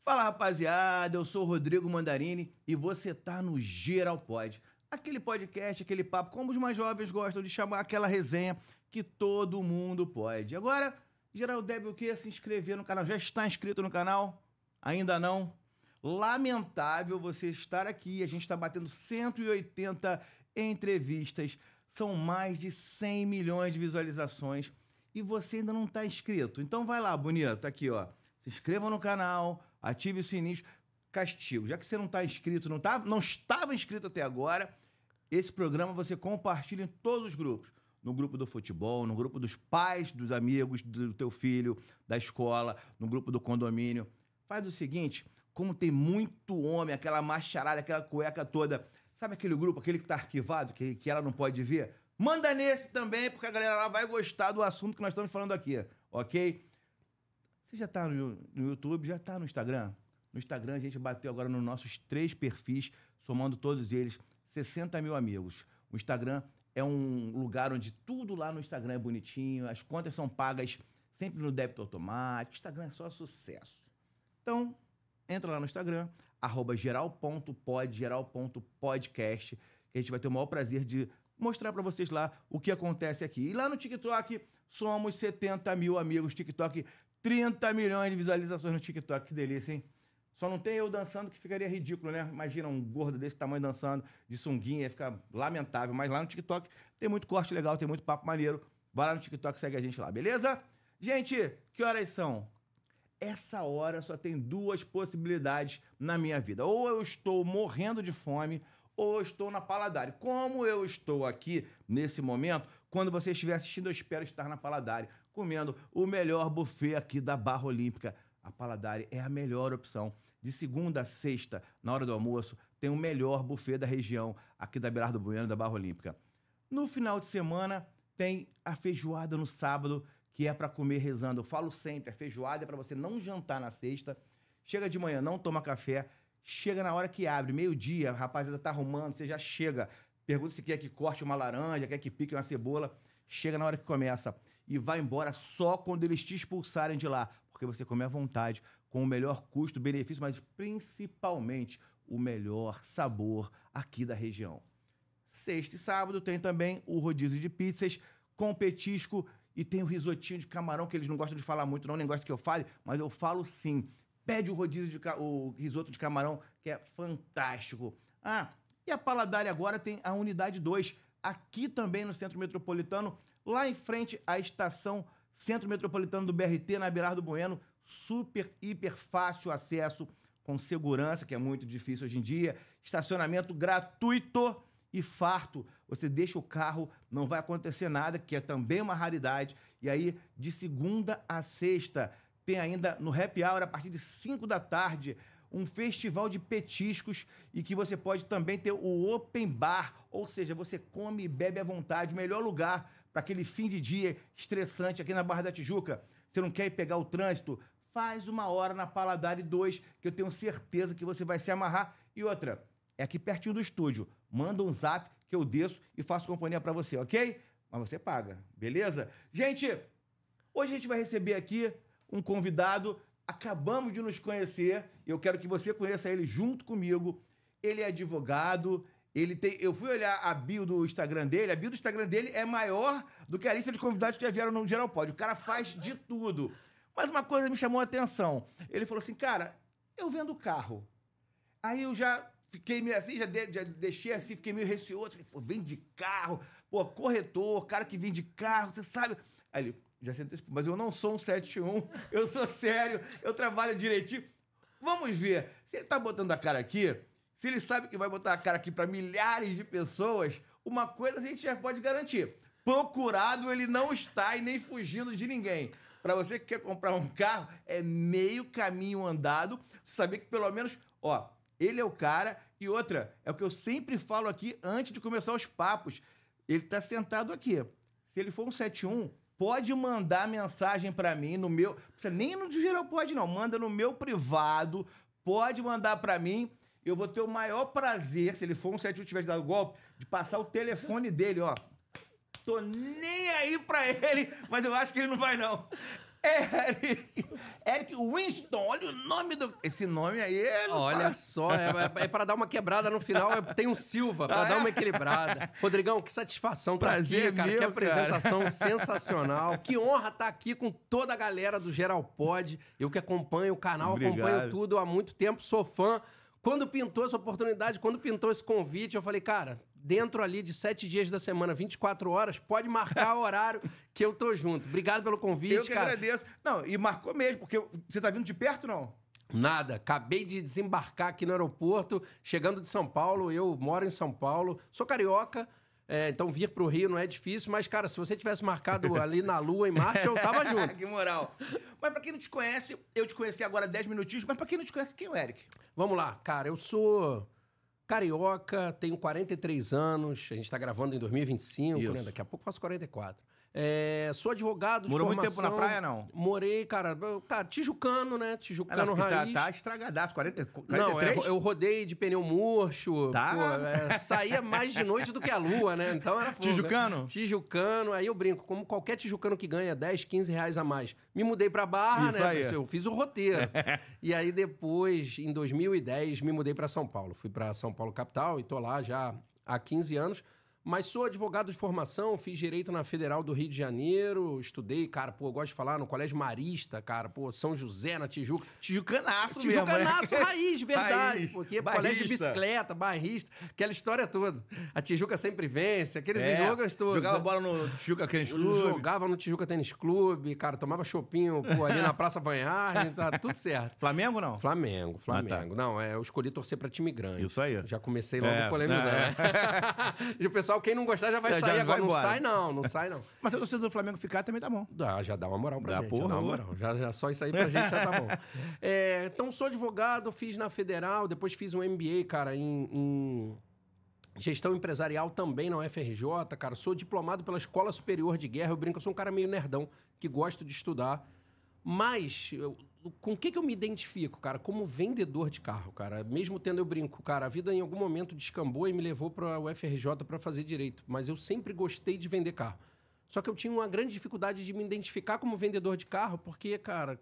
Fala, rapaziada, eu sou o Rodrigo Mandarini e você tá no Geral Pod. Aquele podcast, aquele papo, como os mais jovens gostam de chamar, aquela resenha que todo mundo pode. Agora, geral deve o quê? Se inscrever no canal. Já está inscrito no canal? Ainda não? Lamentável você estar aqui. A gente está batendo 180 entrevistas. São mais de 100 milhões de visualizações. E você ainda não está inscrito. Então vai lá, bonito. Tá aqui, ó. Se inscreva no canal, ative o sininho. Castigo. Já que você não está inscrito, não estava inscrito até agora, esse programa você compartilha em todos os grupos. No grupo do futebol, no grupo dos pais, dos amigos, do teu filho, da escola, no grupo do condomínio. Faz o seguinte, como tem muito homem, aquela macharada, aquela cueca toda, sabe aquele grupo, aquele que tá arquivado, que ela não pode ver? Manda nesse também, porque a galera lá vai gostar do assunto que nós estamos falando aqui, ok? Você já tá no YouTube, já tá no Instagram? No Instagram a gente bateu agora nos nossos 3 perfis, somando todos eles, 60 mil amigos. O Instagram é um lugar onde tudo lá no Instagram é bonitinho, as contas são pagas sempre no débito automático, o Instagram é só sucesso. Então, entra lá no Instagram, @geral.pod, geral.podcast, que a gente vai ter o maior prazer de mostrar para vocês lá o que acontece aqui. E lá no TikTok, somos 70 mil amigos, TikTok, 30 milhões de visualizações no TikTok, que delícia, hein? Só não tem eu dançando, que ficaria ridículo, né? Imagina um gordo desse tamanho dançando, de sunguinha, ia ficar lamentável. Mas lá no TikTok tem muito corte legal, tem muito papo maneiro. Vai lá no TikTok, segue a gente lá, beleza? Gente, que horas são? Essa hora só tem 2 possibilidades na minha vida. Ou eu estou morrendo de fome, ou eu estou na Paladare. Como eu estou aqui, nesse momento, quando você estiver assistindo, eu espero estar na Paladare, comendo o melhor buffet aqui da Barra Olímpica. A Paladare é a melhor opção. De segunda a sexta, na hora do almoço, tem o melhor buffet da região, aqui da Belardo Bueno, da Barra Olímpica. No final de semana, tem a feijoada no sábado, que é para comer rezando. Eu falo sempre, a feijoada é para você não jantar na sexta, chega de manhã, não toma café, chega na hora que abre, meio-dia, a rapaziada tá arrumando, você já chega, pergunta se quer que corte uma laranja, quer que pique uma cebola, chega na hora que começa e vai embora só quando eles te expulsarem de lá, porque você come à vontade, com o melhor custo-benefício, mas principalmente o melhor sabor aqui da região. Sexta e sábado tem também o rodízio de pizzas com petisco e tem o risotinho de camarão, que eles não gostam de falar muito, não, nem gostam que eu fale, mas eu falo sim. Pede o risoto de camarão, que é fantástico. Ah, e a Paladare agora tem a unidade 2, aqui também no Centro Metropolitano, lá em frente à estação Centro Metropolitano do BRT, na Belardo Bueno, super, hiper fácil acesso, com segurança, que é muito difícil hoje em dia, estacionamento gratuito e farto. Você deixa o carro, não vai acontecer nada, que é também uma raridade. E aí, de segunda a sexta, tem ainda no Happy Hour, a partir de 5 da tarde, um festival de petiscos e que você pode também ter o Open Bar, ou seja, você come e bebe à vontade, o melhor lugar para aquele fim de dia estressante aqui na Barra da Tijuca. Você não quer ir pegar o trânsito? Faz 1 hora na Paladare 2, que eu tenho certeza que você vai se amarrar. E outra, é aqui pertinho do estúdio. Manda um zap que eu desço e faço companhia para você, ok? Mas você paga, beleza? Gente, hoje a gente vai receber aqui um convidado, acabamos de nos conhecer, eu quero que você conheça ele junto comigo. Ele é advogado, eu fui olhar a bio do Instagram dele, a bio do Instagram dele é maior do que a lista de convidados que já vieram no Geral Pod. O cara faz de tudo. Mas uma coisa me chamou a atenção. Ele falou assim, cara, eu vendo carro. Aí eu já fiquei meio assim, já deixei assim, fiquei meio receoso. Falei, pô, vende carro, pô, corretor, cara que vende carro, você sabe. Aí ele, já sentou, mas eu não sou um 71, eu sou sério, eu trabalho direitinho. Vamos ver, se ele tá botando a cara aqui, se ele sabe que vai botar a cara aqui para milhares de pessoas, uma coisa a gente já pode garantir. Procurado ele não está e nem fugindo de ninguém. Para você que quer comprar um carro, é meio caminho andado, saber que pelo menos, ó, ele é o cara. E outra, é o que eu sempre falo aqui antes de começar os papos, ele tá sentado aqui. Se ele for um 71, pode mandar mensagem para mim no meu... Você nem no Geral pode não, manda no meu privado, pode mandar para mim. Eu vou ter o maior prazer, se ele for um 71 tiver dado golpe, de passar o telefone dele, ó. Tô nem aí pra ele, mas eu acho que ele não vai, não. Eric Winston, olha o nome do... Esse nome aí é... Olha só, é para dar uma quebrada no final, tem um Silva, para dar uma equilibrada. Rodrigão, que satisfação estar aqui, cara. Meu, que apresentação sensacional. Que honra estar aqui com toda a galera do Geral Pod. Eu que acompanho o canal, acompanho tudo há muito tempo, sou fã. Quando pintou essa oportunidade, quando pintou esse convite, eu falei, cara, dentro ali de 7 dias da semana, 24 horas, pode marcar o horário que eu tô junto. Obrigado pelo convite, cara. Eu que agradeço. Não, e marcou mesmo, porque você tá vindo de perto, não? Nada. Acabei de desembarcar aqui no aeroporto, chegando de São Paulo. Eu moro em São Paulo, sou carioca, então vir pro Rio não é difícil, mas, cara, se você tivesse marcado ali na Lua, em Marte, eu tava junto. Que moral. Mas pra quem não te conhece, eu te conheci agora há 10 minutinhos, mas pra quem não te conhece, quem é o Eric? Vamos lá, cara, eu sou carioca, tenho 43 anos, a gente tá gravando em 2025, né? Daqui a pouco faço 44. Sou advogado de formação. Morou muito tempo na praia, não? Morei, cara, tijucano, né? Tijucano raiz. Tá estragadaço, 43? Não, eu rodei de pneu murcho. Tá. Pô, saía mais de noite do que a lua, né? Então era fogo. Tijucano? Tijucano. Aí eu brinco, como qualquer tijucano que ganha 10, 15 reais a mais. Me mudei pra Barra, isso né? Aí. Eu fiz o roteiro. E aí depois, em 2010, me mudei pra São Paulo. Fui pra São Paulo capital e tô lá já há 15 anos. Mas sou advogado de formação, fiz Direito na Federal do Rio de Janeiro, estudei, cara, pô, eu gosto de falar, no Colégio Marista, cara, pô, São José, na Tijuca. Tijucanaço mesmo, Tijucanaço, raiz, de verdade. Raiz, porque bairrista. colégio de bicicleta, bairrista, aquela história toda. A Tijuca sempre vence, aqueles slogans todos. Jogava bola no Tijuca Tênis Clube. Jogava no Tijuca Tênis Clube, cara, tomava chopinho, pô, ali na Praça Vanhagem, tá tudo certo. Flamengo não? Flamengo. Ah, tá. Não, eu escolhi torcer pra time grande. Isso aí. Já comecei logo polemizando. E o pessoal, quem não gostar, já vai sair agora. Não sai não. Mas se o torcedor do Flamengo ficar, também tá bom. Já dá uma moral pra gente. Porra, já dá uma moral. Já só isso aí pra gente já tá bom. Então, sou advogado, fiz na Federal, depois fiz um MBA, cara, em gestão empresarial também na UFRJ, cara. Sou diplomado pela Escola Superior de Guerra. Eu brinco, eu sou um cara meio nerdão, que gosto de estudar. Mas, com o que eu me identifico, cara? Como vendedor de carro, cara. Mesmo tendo, eu brinco, cara, a vida em algum momento descambou e me levou para o UFRJ para fazer direito. Mas eu sempre gostei de vender carro. Só que eu tinha uma grande dificuldade de me identificar como vendedor de carro, porque, cara,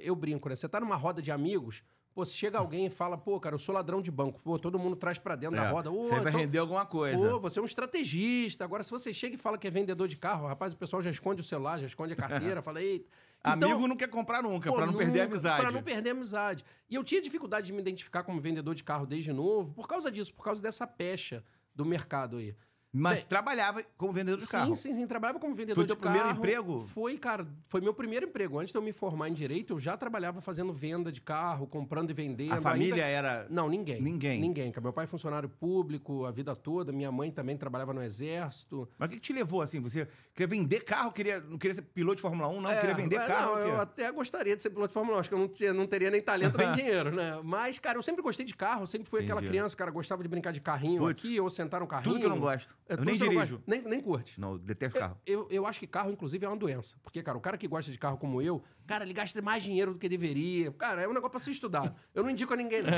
eu brinco, né? Você tá numa roda de amigos, pô, se chega alguém e fala, pô, cara, eu sou ladrão de banco. Pô, todo mundo traz pra dentro da roda. Você vai render alguma coisa. Pô, você é um estrategista. Agora, se você chega e fala que é vendedor de carro, rapaz, o pessoal já esconde o celular, já esconde a carteira, fala, eita. Então, amigo não quer comprar nunca, pra não perder a amizade. Pra não perder a amizade. E eu tinha dificuldade de me identificar como vendedor de carro desde novo, por causa disso, por causa dessa pecha do mercado aí. Mas trabalhava como vendedor de carro? Sim, trabalhava como vendedor de carro. Foi teu primeiro emprego? Foi, cara, foi meu primeiro emprego. Antes de eu me formar em Direito, eu já trabalhava fazendo venda de carro, comprando e vendendo. A família era... Não, ninguém. Ninguém? Meu pai é funcionário público a vida toda, minha mãe também trabalhava no Exército. Mas o que te levou, assim? Você queria vender carro, não queria ser piloto de Fórmula 1, não? Queria vender carro? Não, eu até gostaria de ser piloto de Fórmula 1, acho que eu não teria nem talento nem dinheiro, né? Mas, cara, eu sempre gostei de carro, sempre fui aquela criança, cara, gostava de brincar de carrinho aqui, ou sentar no carrinho. Tudo que eu não gosto. Eu nem dirijo. Nem curte. Não, detesto carro. Eu acho que carro, inclusive, é uma doença. Porque, cara, o cara que gosta de carro como eu, cara, ele gasta mais dinheiro do que deveria. Cara, é um negócio pra ser estudado. Eu não indico a ninguém, não.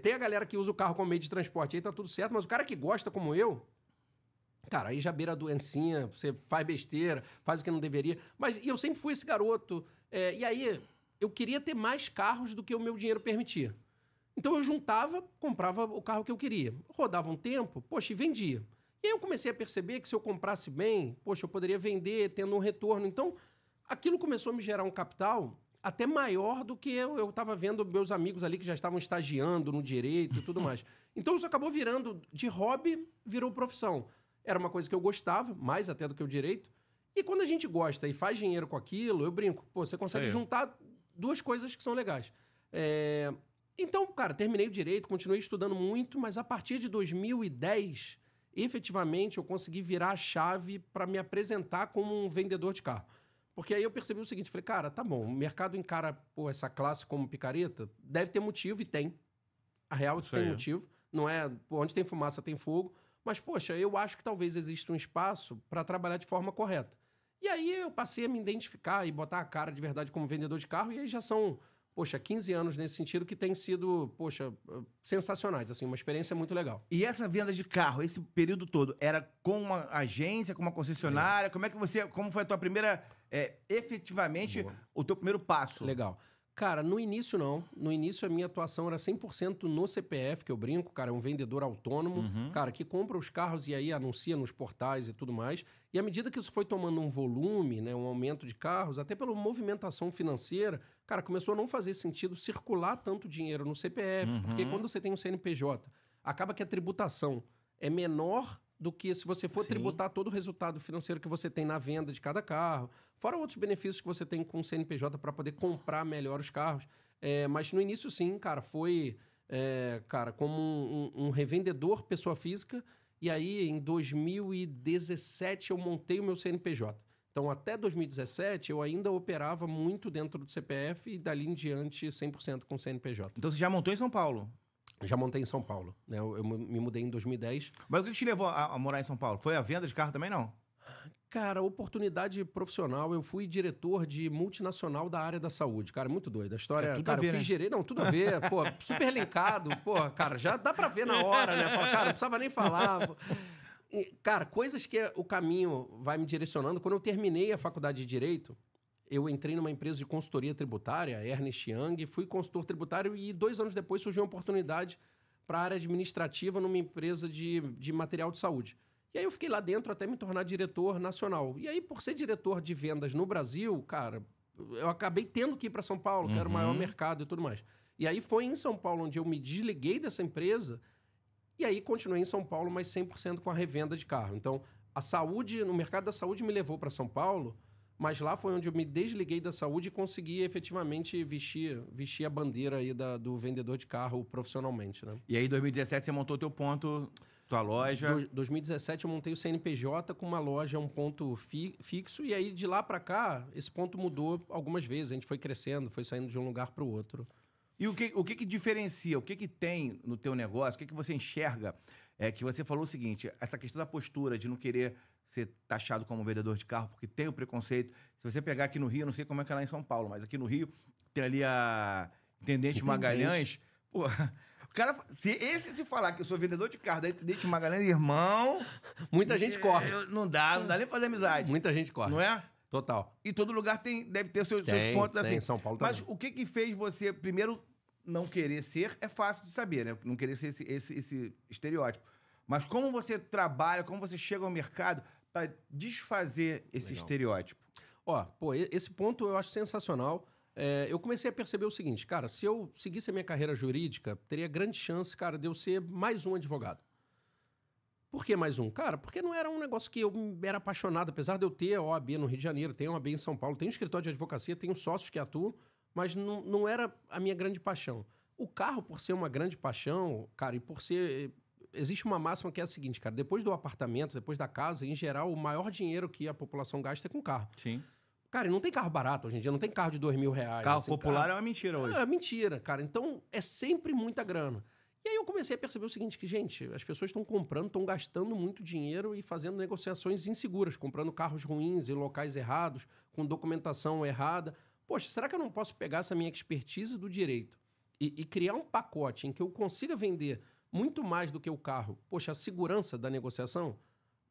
Tem a galera que usa o carro como meio de transporte, aí tá tudo certo, mas o cara que gosta como eu, cara, aí já beira a doencinha, você faz besteira, faz o que não deveria. E eu sempre fui esse garoto. E aí, eu queria ter mais carros do que o meu dinheiro permitia. Então eu juntava, comprava o carro que eu queria. Rodava um tempo, poxa, e vendia. E aí eu comecei a perceber que se eu comprasse bem, poxa, eu poderia vender tendo um retorno. Então, aquilo começou a me gerar um capital até maior do que eu estava vendo meus amigos ali que já estavam estagiando no direito e tudo mais. Então, isso acabou virando de hobby, virou profissão. Era uma coisa que eu gostava, mais até do que o direito. E quando a gente gosta e faz dinheiro com aquilo, eu brinco, pô, você consegue juntar duas coisas que são legais. Então, cara, terminei o direito, continuei estudando muito, mas a partir de 2010... efetivamente, eu consegui virar a chave para me apresentar como um vendedor de carro. Porque aí eu percebi o seguinte, falei, cara, tá bom, o mercado encara essa classe como picareta, deve ter motivo, e tem. A real é que tem motivo. Não é, onde tem fumaça tem fogo. Mas, poxa, eu acho que talvez exista um espaço para trabalhar de forma correta. E aí eu passei a me identificar e botar a cara de verdade como vendedor de carro, e aí já são poxa, 15 anos nesse sentido que tem sido, poxa, sensacionais, assim, uma experiência muito legal. E essa venda de carro, esse período todo, era com uma agência, com uma concessionária? Como foi a tua primeira, efetivamente, Boa. o teu primeiro passo? Legal. Cara, no início não. No início a minha atuação era 100% no CPF, que eu brinco, cara, é um vendedor autônomo, cara, que compra os carros e aí anuncia nos portais e tudo mais. E à medida que isso foi tomando um volume, né, um aumento de carros, até pela movimentação financeira, cara, começou a não fazer sentido circular tanto dinheiro no CPF, porque quando você tem um CNPJ, acaba que a tributação é menor do que se você for Sim. tributar todo o resultado financeiro que você tem na venda de cada carro. Fora outros benefícios que você tem com o CNPJ para poder comprar melhor os carros. Mas no início, sim, cara, foi cara, como um revendedor pessoa física. E aí, em 2017, eu montei o meu CNPJ. Então, até 2017, eu ainda operava muito dentro do CPF e dali em diante 100% com o CNPJ. Então você já montou em São Paulo? Já montei em São Paulo, né? Eu me mudei em 2010. Mas o que te levou a morar em São Paulo? Foi a venda de carro também, não? Cara, oportunidade profissional. Eu fui diretor de multinacional da área da saúde. Cara, muito doido. A história, tudo cara, a ver, eu fiz né? gerente. Não, tudo a ver. Pô, super elencado. Pô, cara, já dá pra ver na hora, né? Fala, cara, não precisava nem falar. Pô. E, cara, coisas que o caminho vai me direcionando. Quando eu terminei a faculdade de Direito, eu entrei numa empresa de consultoria tributária, Ernst Young, fui consultor tributário e 2 anos depois surgiu uma oportunidade para a área administrativa numa empresa de material de saúde. E aí eu fiquei lá dentro até me tornar diretor nacional. E aí, por ser diretor de vendas no Brasil, cara, eu acabei tendo que ir para São Paulo, que era o maior mercado e tudo mais. E aí foi em São Paulo onde eu me desliguei dessa empresa e aí continuei em São Paulo, mas 100% com a revenda de carro. Então, a saúde, no mercado da saúde me levou para São Paulo, mas lá foi onde eu me desliguei da saúde e consegui efetivamente vestir a bandeira aí do vendedor de carro profissionalmente, né? E aí, em 2017, você montou teu ponto, tua loja. 2017 eu montei o CNPJ com uma loja, um ponto fixo, e aí de lá para cá, esse ponto mudou algumas vezes. A gente foi crescendo, foi saindo de um lugar para o outro. E o que diferencia, o que tem no teu negócio, o que você enxerga? Que você falou o seguinte, essa questão da postura de não querer ser taxado como vendedor de carro, porque tem o preconceito. Se você pegar aqui no Rio, não sei como é que é lá em São Paulo, mas aqui no Rio tem ali a Intendente Magalhães. Pô, o cara, se falar que eu sou vendedor de carro da Intendente Magalhães, irmão... Muita gente corre. Não dá nem pra fazer amizade. Muita gente corre. Não é? Total. E todo lugar deve ter seus pontos assim. São Paulo Mas também. o que fez você, primeiro, não querer ser, é fácil de saber, né? Não querer ser esse estereótipo. Mas como você trabalha, como você chega ao mercado para desfazer esse estereótipo? Ó, pô, esse ponto eu acho sensacional. Eu comecei a perceber o seguinte, cara, se eu seguisse a minha carreira jurídica, teria grande chance, cara, de eu ser mais um advogado. Por que mais um? Cara, porque não era um negócio que eu era apaixonado, apesar de eu ter a OAB no Rio de Janeiro, tenho a OAB em São Paulo, tenho um escritório de advocacia, tenho sócios que atuam, mas não era a minha grande paixão. O carro, por ser uma grande paixão, cara, e por ser... Existe uma máxima que é a seguinte, cara, depois do apartamento, depois da casa, em geral, o maior dinheiro que a população gasta é com carro. Sim. Cara, e não tem carro barato hoje em dia, não tem carro de R$2.000. Carro assim, popular é uma mentira hoje. É mentira, cara. Então, é sempre muita grana. E aí eu comecei a perceber o seguinte, que, gente, as pessoas estão comprando, estão gastando muito dinheiro e fazendo negociações inseguras, comprando carros ruins em locais errados, com documentação errada. Poxa, será que eu não posso pegar essa minha expertise do direito e criar um pacote em que eu consiga vender muito mais do que o carro? Poxa, a segurança da negociação?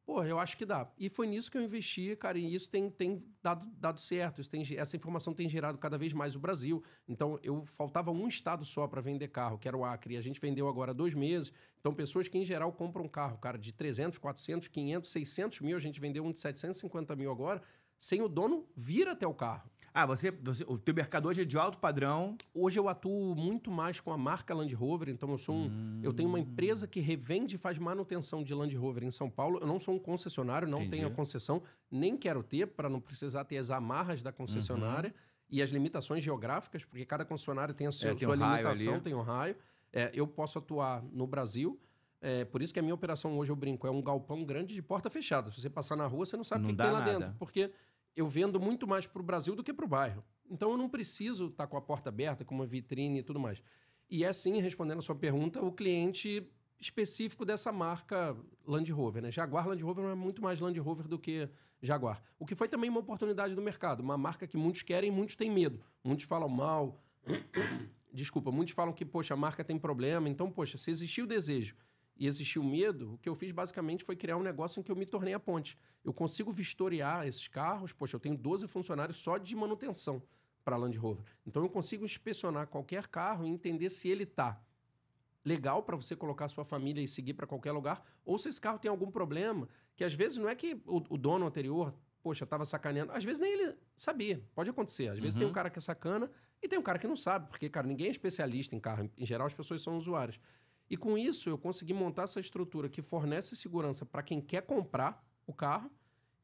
Pô, eu acho que dá. E foi nisso que eu investi, cara, e isso tem dado certo. Essa informação tem gerado cada vez mais o Brasil. Então, faltava um estado só para vender carro, que era o Acre. E a gente vendeu agora há 2 meses. Então, pessoas que, em geral, compram carro, cara, de 300, 400, 500, 600 mil. A gente vendeu um de 750 mil agora, sem o dono vir até o carro. Ah, o teu mercado hoje é de alto padrão. Hoje eu atuo muito mais com a marca Land Rover, então eu tenho uma empresa que revende e faz manutenção de Land Rover em São Paulo. Eu não sou um concessionário, não tenho a concessão, nem quero ter, para não precisar ter as amarras da concessionária e as limitações geográficas, porque cada concessionário tem a sua limitação, tem um raio. Eu posso atuar no Brasil. Por isso que a minha operação hoje, eu brinco, é um galpão grande de porta fechada. Se você passar na rua, você não sabe o que tem lá dentro, porque eu vendo muito mais para o Brasil do que para o bairro. Então, eu não preciso estar com a porta aberta, com uma vitrine e tudo mais. E é sim, respondendo a sua pergunta, o cliente específico dessa marca Land Rover, né? Jaguar Land Rover é muito mais Land Rover do que Jaguar. O que foi também uma oportunidade do mercado. Uma marca que muitos querem e muitos têm medo. Muitos falam mal Desculpa, muitos falam que, poxa, a marca tem problema. Então, poxa, se existiu o desejo e existiu o medo, o que eu fiz basicamente foi criar um negócio em que eu me tornei a ponte. Eu consigo vistoriar esses carros. Poxa, eu tenho 12 funcionários só de manutenção para a Land Rover. Então, eu consigo inspecionar qualquer carro e entender se ele está legal para você colocar a sua família e seguir para qualquer lugar, ou se esse carro tem algum problema, que às vezes não é que o dono anterior, poxa, estava sacaneando. Às vezes nem ele sabia. Pode acontecer. Às vezes tem um cara que é sacana e tem um cara que não sabe, porque, cara, ninguém é especialista em carro. Em geral, as pessoas são usuários. E com isso, eu consegui montar essa estrutura que fornece segurança para quem quer comprar o carro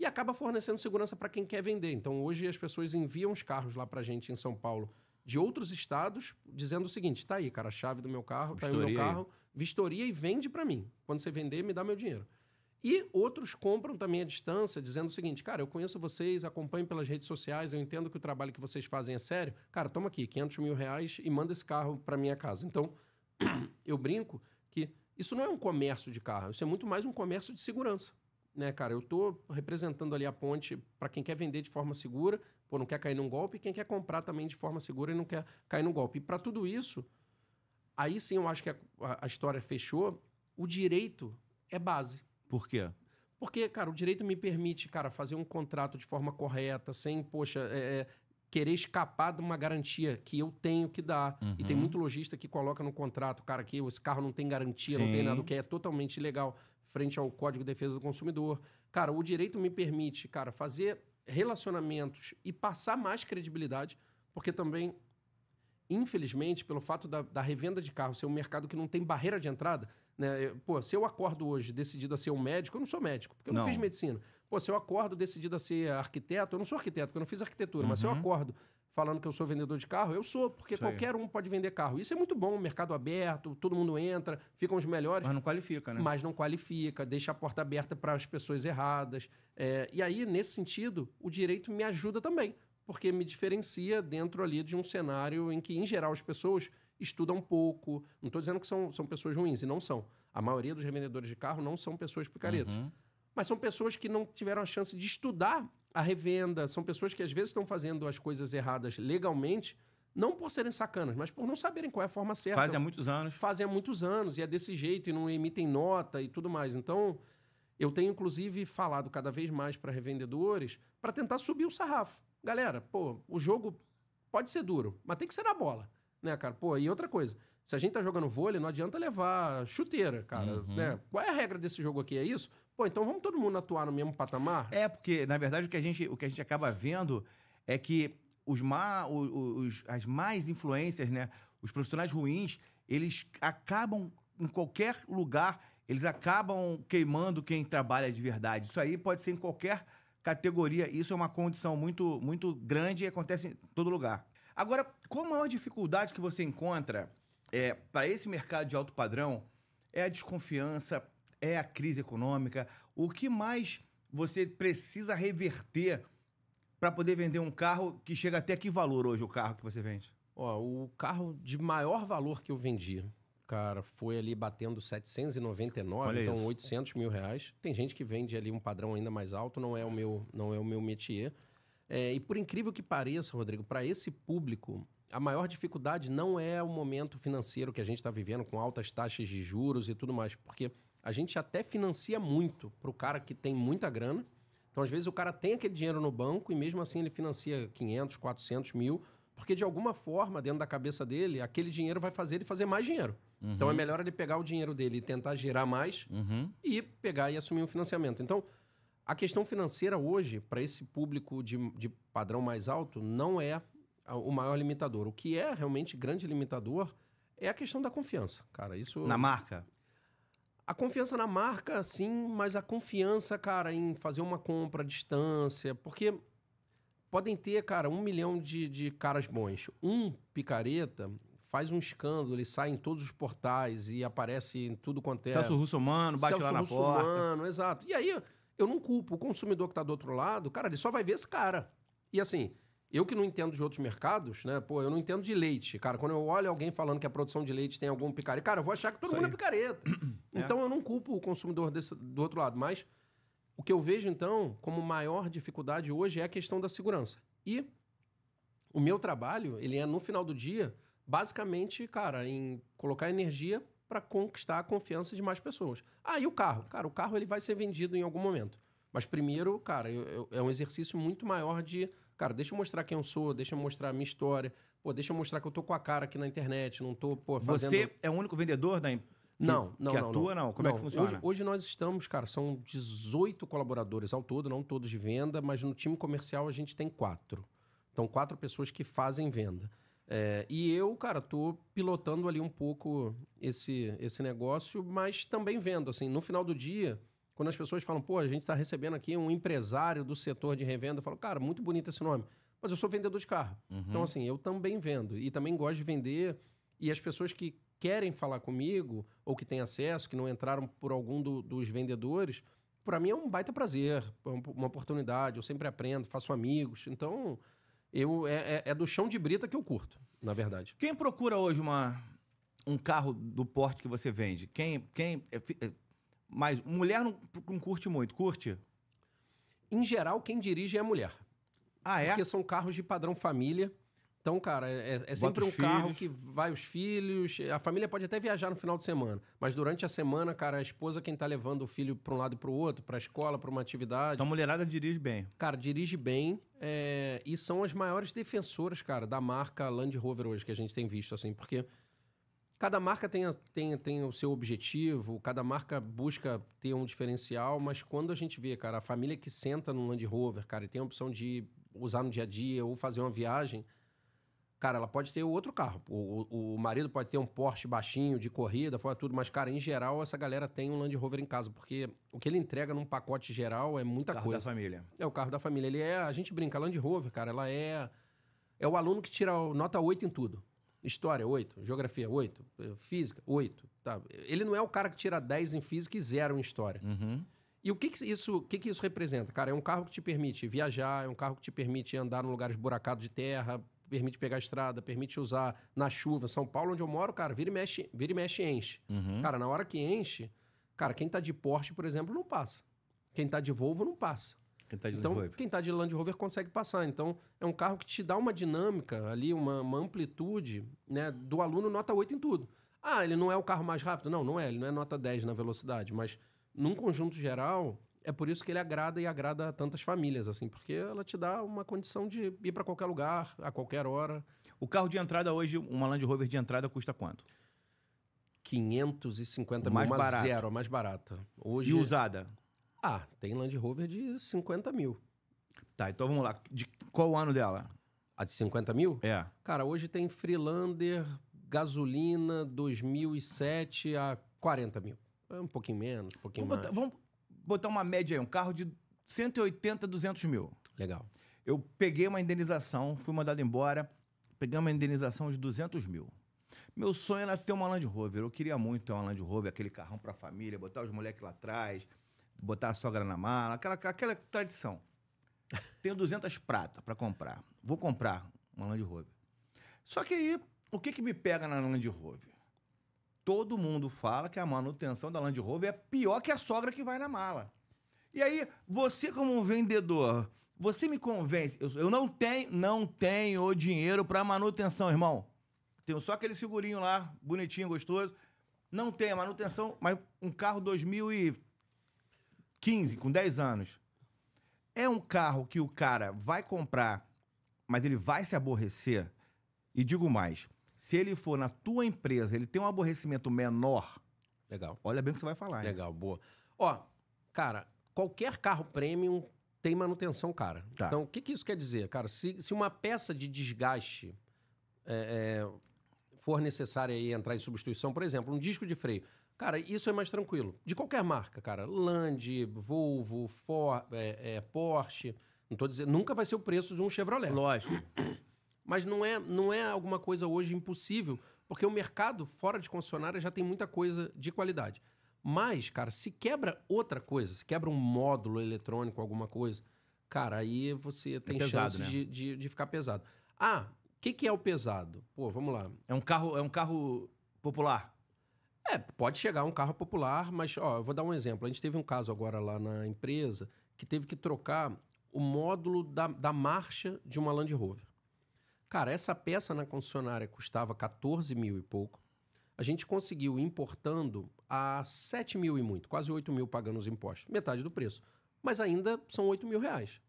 e acaba fornecendo segurança para quem quer vender. Então, hoje, as pessoas enviam os carros lá para a gente em São Paulo, de outros estados, dizendo o seguinte: tá aí, cara, a chave do meu carro, tá aí o meu carro, vistoria e vende para mim. Quando você vender, me dá meu dinheiro. E outros compram também à distância, dizendo o seguinte: cara, eu conheço vocês, acompanho pelas redes sociais, eu entendo que o trabalho que vocês fazem é sério. Cara, toma aqui, R$500 mil e manda esse carro para minha casa. Então, eu brinco que isso não é um comércio de carro, isso é muito mais um comércio de segurança. Né, cara, eu estou representando ali a ponte para quem quer vender de forma segura, pô, não quer cair num golpe, e quem quer comprar também de forma segura e não quer cair num golpe. E para tudo isso, aí sim eu acho que a história fechou. O direito é base. Por quê? Porque, cara, o direito me permite, cara, fazer um contrato de forma correta, sem, poxa, querer escapar de uma garantia que eu tenho que dar. E tem muito lojista que coloca no contrato, cara, que esse carro não tem garantia, não tem nada, o que é totalmente ilegal frente ao Código de Defesa do Consumidor. Cara, o direito me permite, cara, fazer relacionamentos e passar mais credibilidade, porque também, infelizmente, pelo fato da revenda de carro ser um mercado que não tem barreira de entrada, né? Pô, se eu acordo hoje decidido a ser um médico, eu não sou médico, porque eu não fiz medicina. Pô, se eu acordo decidido a ser arquiteto, eu não sou arquiteto, porque eu não fiz arquitetura, mas se eu acordo falando que eu sou vendedor de carro, eu sou, porque qualquer um pode vender carro. Isso é muito bom, mercado aberto, todo mundo entra, ficam os melhores. Mas não qualifica, né? Mas não qualifica, deixa a porta aberta para as pessoas erradas. E aí, nesse sentido, o direito me ajuda também, porque me diferencia dentro ali de um cenário em que, em geral, as pessoas estudam pouco. Não estou dizendo que são pessoas ruins, e não são. A maioria dos revendedores de carro não são pessoas picaretas. Mas são pessoas que não tiveram a chance de estudar a revenda, são pessoas que às vezes estão fazendo as coisas erradas legalmente, não por serem sacanas, mas por não saberem qual é a forma certa. Fazem há muitos anos. Fazem há muitos anos, e é desse jeito, e não emitem nota e tudo mais. Então, eu tenho, inclusive, falado cada vez mais para revendedores para tentar subir o sarrafo. Galera, pô, o jogo pode ser duro, mas tem que ser na bola, né, cara? Pô, e outra coisa, se a gente tá jogando vôlei, não adianta levar chuteira, cara, né? Qual é a regra desse jogo aqui? É isso? Pô, então vamos todo mundo atuar no mesmo patamar? Porque, na verdade, o que a gente acaba vendo é que as más influências, né? Os profissionais ruins, eles acabam, em qualquer lugar, eles acabam queimando quem trabalha de verdade. Isso aí pode ser em qualquer categoria. Isso é uma condição muito, muito grande e acontece em todo lugar. Agora, qual a maior dificuldade que você encontra para esse mercado de alto padrão? É a desconfiança, é a crise econômica? O que mais você precisa reverter para poder vender um carro que chega até que valor hoje, o carro que você vende? Ó, o carro de maior valor que eu vendi, cara, foi ali batendo 799, Olha então isso. R$800 mil. Tem gente que vende ali um padrão ainda mais alto, não é o meu métier. E por incrível que pareça, Rodrigo, para esse público, a maior dificuldade não é o momento financeiro que a gente está vivendo, com altas taxas de juros e tudo mais, porque a gente até financia muito para o cara que tem muita grana. Então, às vezes, o cara tem aquele dinheiro no banco e mesmo assim ele financia 500, 400 mil, porque de alguma forma, dentro da cabeça dele, aquele dinheiro vai fazer ele fazer mais dinheiro. Então, é melhor ele pegar o dinheiro dele e tentar gerar mais e pegar e assumir um financiamento. Então, a questão financeira hoje, para esse público de padrão mais alto, não é o maior limitador. O que é realmente grande limitador é a questão da confiança, cara. Isso... Na marca? A confiança na marca, sim, mas a confiança, cara, em fazer uma compra à distância, porque podem ter, cara, 1 milhão de caras bons. Um picareta faz um escândalo, ele sai em todos os portais e aparece em tudo quanto é... Celso Russomano, bate lá na porta. Russomano, exato. E aí, eu não culpo o consumidor que tá do outro lado, cara, ele só vai ver esse cara. E assim... Eu que não entendo de outros mercados, né? Pô, eu não entendo de leite. Cara, quando eu olho alguém falando que a produção de leite tem algum picareta, cara, eu vou achar que todo mundo é picareta. Então, eu não culpo o consumidor do outro lado. Mas o que eu vejo, então, como maior dificuldade hoje é a questão da segurança. E O meu trabalho, ele é no final do dia, basicamente, cara, em colocar energia para conquistar a confiança de mais pessoas. Ah, e o carro? Cara, o carro ele vai ser vendido em algum momento. Mas primeiro, cara, é um exercício muito maior de... Cara, deixa eu mostrar quem eu sou, deixa eu mostrar a minha história. Pô, deixa eu mostrar que eu tô com a cara aqui na internet, não tô, pô, fazendo... Você é o único vendedor que atua, não? Como é que funciona? Hoje nós estamos, cara, são 18 colaboradores ao todo, não todos de venda, mas no time comercial a gente tem 4. Então, 4 pessoas que fazem venda. E eu, cara, tô pilotando ali um pouco esse negócio, mas também vendo, assim, no final do dia, quando as pessoas falam, pô, a gente tá recebendo aqui um empresário do setor de revenda, eu falo, cara, muito bonito esse nome, mas eu sou vendedor de carro. Então, assim, eu também vendo e também gosto de vender, e as pessoas que querem falar comigo ou que têm acesso, que não entraram por algum dos vendedores, para mim é um baita prazer, uma oportunidade, eu sempre aprendo, faço amigos, então... É do chão de brita que eu curto, na verdade. Quem procura hoje um carro do porte que você vende? Mas mulher não curte muito, curte? Em geral, quem dirige é a mulher. Ah, é? Porque são carros de padrão família. Então, cara, é sempre um carro que vai os filhos. A família pode até viajar no final de semana. Mas durante a semana, cara, a esposa quem tá levando o filho para um lado e para o outro, para a escola, para uma atividade. Então a mulherada dirige bem. Cara, dirige bem. E são as maiores defensoras, cara, da marca Land Rover hoje que a gente tem visto, assim. Porque cada marca tem o seu objetivo, cada marca busca ter um diferencial. Mas quando a gente vê, cara, a família que senta no Land Rover, cara, e tem a opção de usar no dia a dia ou fazer uma viagem... Cara, ela pode ter outro carro. O marido pode ter um Porsche baixinho, de corrida, fora tudo. Mas, cara, em geral, essa galera tem um Land Rover em casa. Porque o que ele entrega num pacote geral é muita coisa. O carro da família. É o carro da família. A gente brinca, a Land Rover, cara, ela é o aluno que tira nota 8 em tudo. História, 8. Geografia, 8. Física, 8. Tá? Ele não é o cara que tira 10 em física e 0 em história. E o que isso representa? Cara, é um carro que te permite viajar, é um carro que te permite andar em lugares buracados de terra, permite pegar a estrada, permite usar na chuva. São Paulo, onde eu moro, cara, vira e mexe enche. Cara, na hora que enche, cara, quem tá de Porsche, por exemplo, não passa. Quem tá de Volvo não passa. Quem tá de Land Rover consegue passar. Então, é um carro que te dá uma dinâmica ali, uma amplitude, né, do aluno nota 8 em tudo. Ah, ele não é o carro mais rápido? Não é. Ele não é nota 10 na velocidade, mas num conjunto geral... É por isso que ele agrada a tantas famílias, assim, porque ela te dá uma condição de ir para qualquer lugar, a qualquer hora. O carro de entrada hoje, uma Land Rover de entrada custa quanto? 550 mais mil, barato. Zero, a mais barata. Hoje... E usada? Tem Land Rover de 50 mil. Tá, então vamos lá. De qual o ano dela? A de 50 mil? É. Cara, hoje tem Freelander, gasolina, 2007 a 40 mil. É um pouquinho menos, um pouquinho mais. Vamos botar uma média aí, um carro de 180, 200 mil. Legal. Eu peguei uma indenização, fui mandado embora, peguei uma indenização de 200 mil. Meu sonho era ter uma Land Rover, eu queria muito ter uma Land Rover, aquele carrão pra família, botar os moleques lá atrás, botar a sogra na mala, aquela tradição. Tenho 200 prata pra comprar, vou comprar uma Land Rover. Só que aí, o que me pega na Land Rover? Todo mundo fala que a manutenção da Land Rover é pior que a sogra que vai na mala. E aí, você como um vendedor, você me convence. Eu não tenho o dinheiro para manutenção, irmão. Tenho só aquele segurinho lá, bonitinho, gostoso. Não tem a manutenção, mas um carro 2015, com 10 anos. É um carro que o cara vai comprar, mas ele vai se aborrecer. E digo mais... Se ele for na tua empresa, ele tem um aborrecimento menor. Legal. Olha bem o que você vai falar. Legal, boa. Ó, cara, qualquer carro premium tem manutenção, cara. Tá. Então, o que isso quer dizer? Cara, se uma peça de desgaste for necessária aí entrar em substituição, por exemplo, um disco de freio, cara, isso é mais tranquilo. De qualquer marca, cara. Land, Volvo, Ford, Porsche. Não tô dizendo, nunca vai ser o preço de um Chevrolet. Lógico. Mas não é alguma coisa hoje impossível, porque o mercado fora de concessionária já tem muita coisa de qualidade. Mas, cara, se quebra outra coisa, se quebra um módulo eletrônico, alguma coisa, cara, aí você tem pesado, chance né? de ficar pesado. Ah, o que é o pesado? Pô, vamos lá. É um carro popular. Pode chegar um carro popular, mas, ó, eu vou dar um exemplo. A gente teve um caso agora lá na empresa que teve que trocar o módulo da marcha de uma Land Rover. Cara, essa peça na concessionária custava 14 mil e pouco. A gente conseguiu importando a 7 mil e muito, quase 8 mil pagando os impostos. Metade do preço. Mas ainda são 8 mil reais.